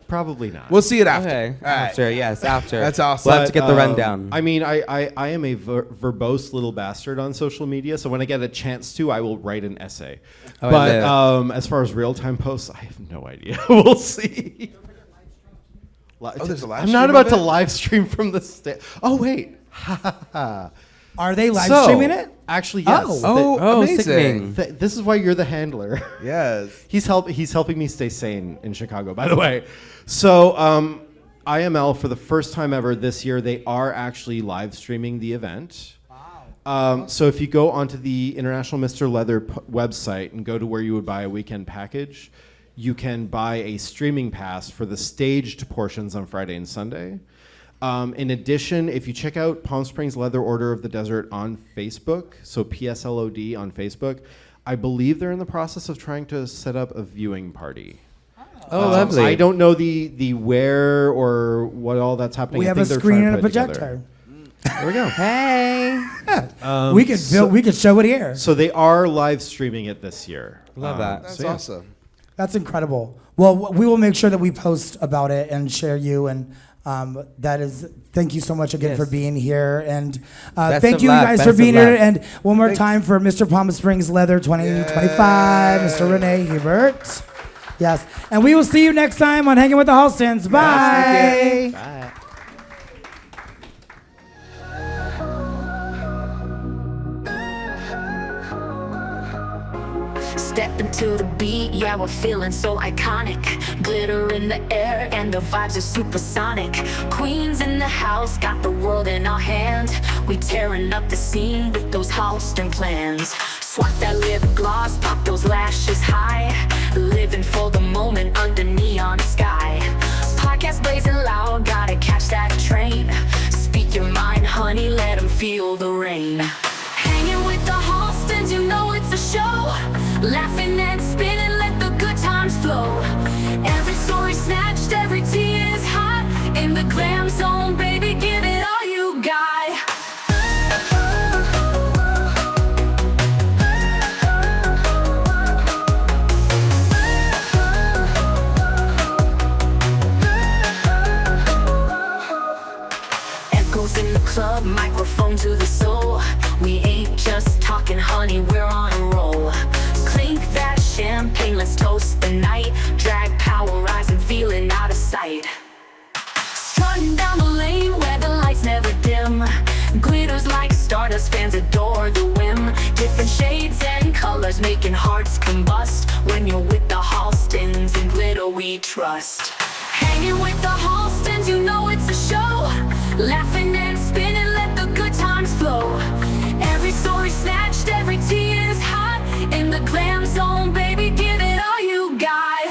Probably not. We'll see it after. Okay. All right. After, yes, after. That's awesome. We'll have to get the rundown. I mean, I am a verbose little bastard on social media, so when I get a chance to, I will write an essay. Oh, But as far as real-time posts, I have no idea. We'll see. There's a live I'm not stream about of to it? live stream from the stage. Oh, wait. Are they live streaming it? Actually, yes. Oh, amazing. sickening. This is why you're the handler. Yes. He's helping me stay sane in Chicago, by the way. So IML, for the first time ever this year, they are actually live streaming the event. Wow. So if you go onto the International Mr. Leather website and go to where you would buy a weekend package, you can buy a streaming pass for the staged portions on Friday and Sunday. In addition, if you check out Palm Springs Leather Order of the Desert on Facebook, so PSLOD on Facebook, I believe they're in the process of trying to set up a viewing party. Oh, lovely. I don't know the where or what all that's happening. We I have think a they're screen trying and a to put it projector. together. There we go. Hey. We could show it here. So they are live streaming it this year. Love that. That's So, yeah. awesome. That's incredible. Well, we will make sure that we post about it and share you. And thank you so much again Yes. for being here. And Best thank of you luck. guys Best for of being here. luck. And one more Thanks. time for Mr. Palm Springs Leather 2025, Mr. Rene Hebert. Yes. And we will see you next time on Hanging with the Halstons. Bye. Bye. Step into the beat, yeah, we're feeling so iconic. Glitter in the air and the vibes are supersonic. Queens in the house, got the world in our hand. We tearing up the scene with those Halston plans. Swat that lip gloss, pop those lashes high. Living for the moment under neon sky. Podcast blazing loud, gotta catch that train. Speak your mind, honey, let 'em feel the rain. Hanging with the Halstons, you know it's a show. Laughing and spinning, let the good times flow. Every story snatched, every tea is hot. In the glam zone, baby, give it all you got. Echoes in the club, microphone to the soul. We ain't just talking, honey, we're on a roll. Clink that champagne, let's toast the night. Drag power rising, feeling out of sight. Strutting down the lane where the lights never dim. Glitters like stardust, fans adore the whim. Different shades and colors making hearts combust. When you're with the Halstons, and glitter we trust. Hanging with the Halstons, you know it's a show. Laughing and spinning, let the good times flow. Every story snatched, every tea is hot. In the glam zone, baby, give it all you got.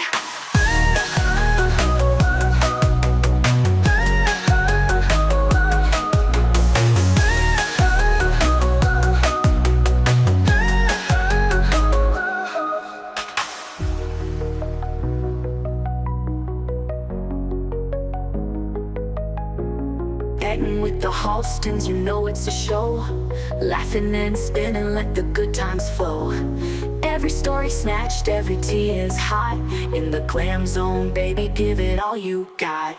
Hanging with the Halstons, you know it's a show. Laughing and spinning, let the good times flow. Every story snatched, every tea is hot. In the glam zone, baby, give it all you got.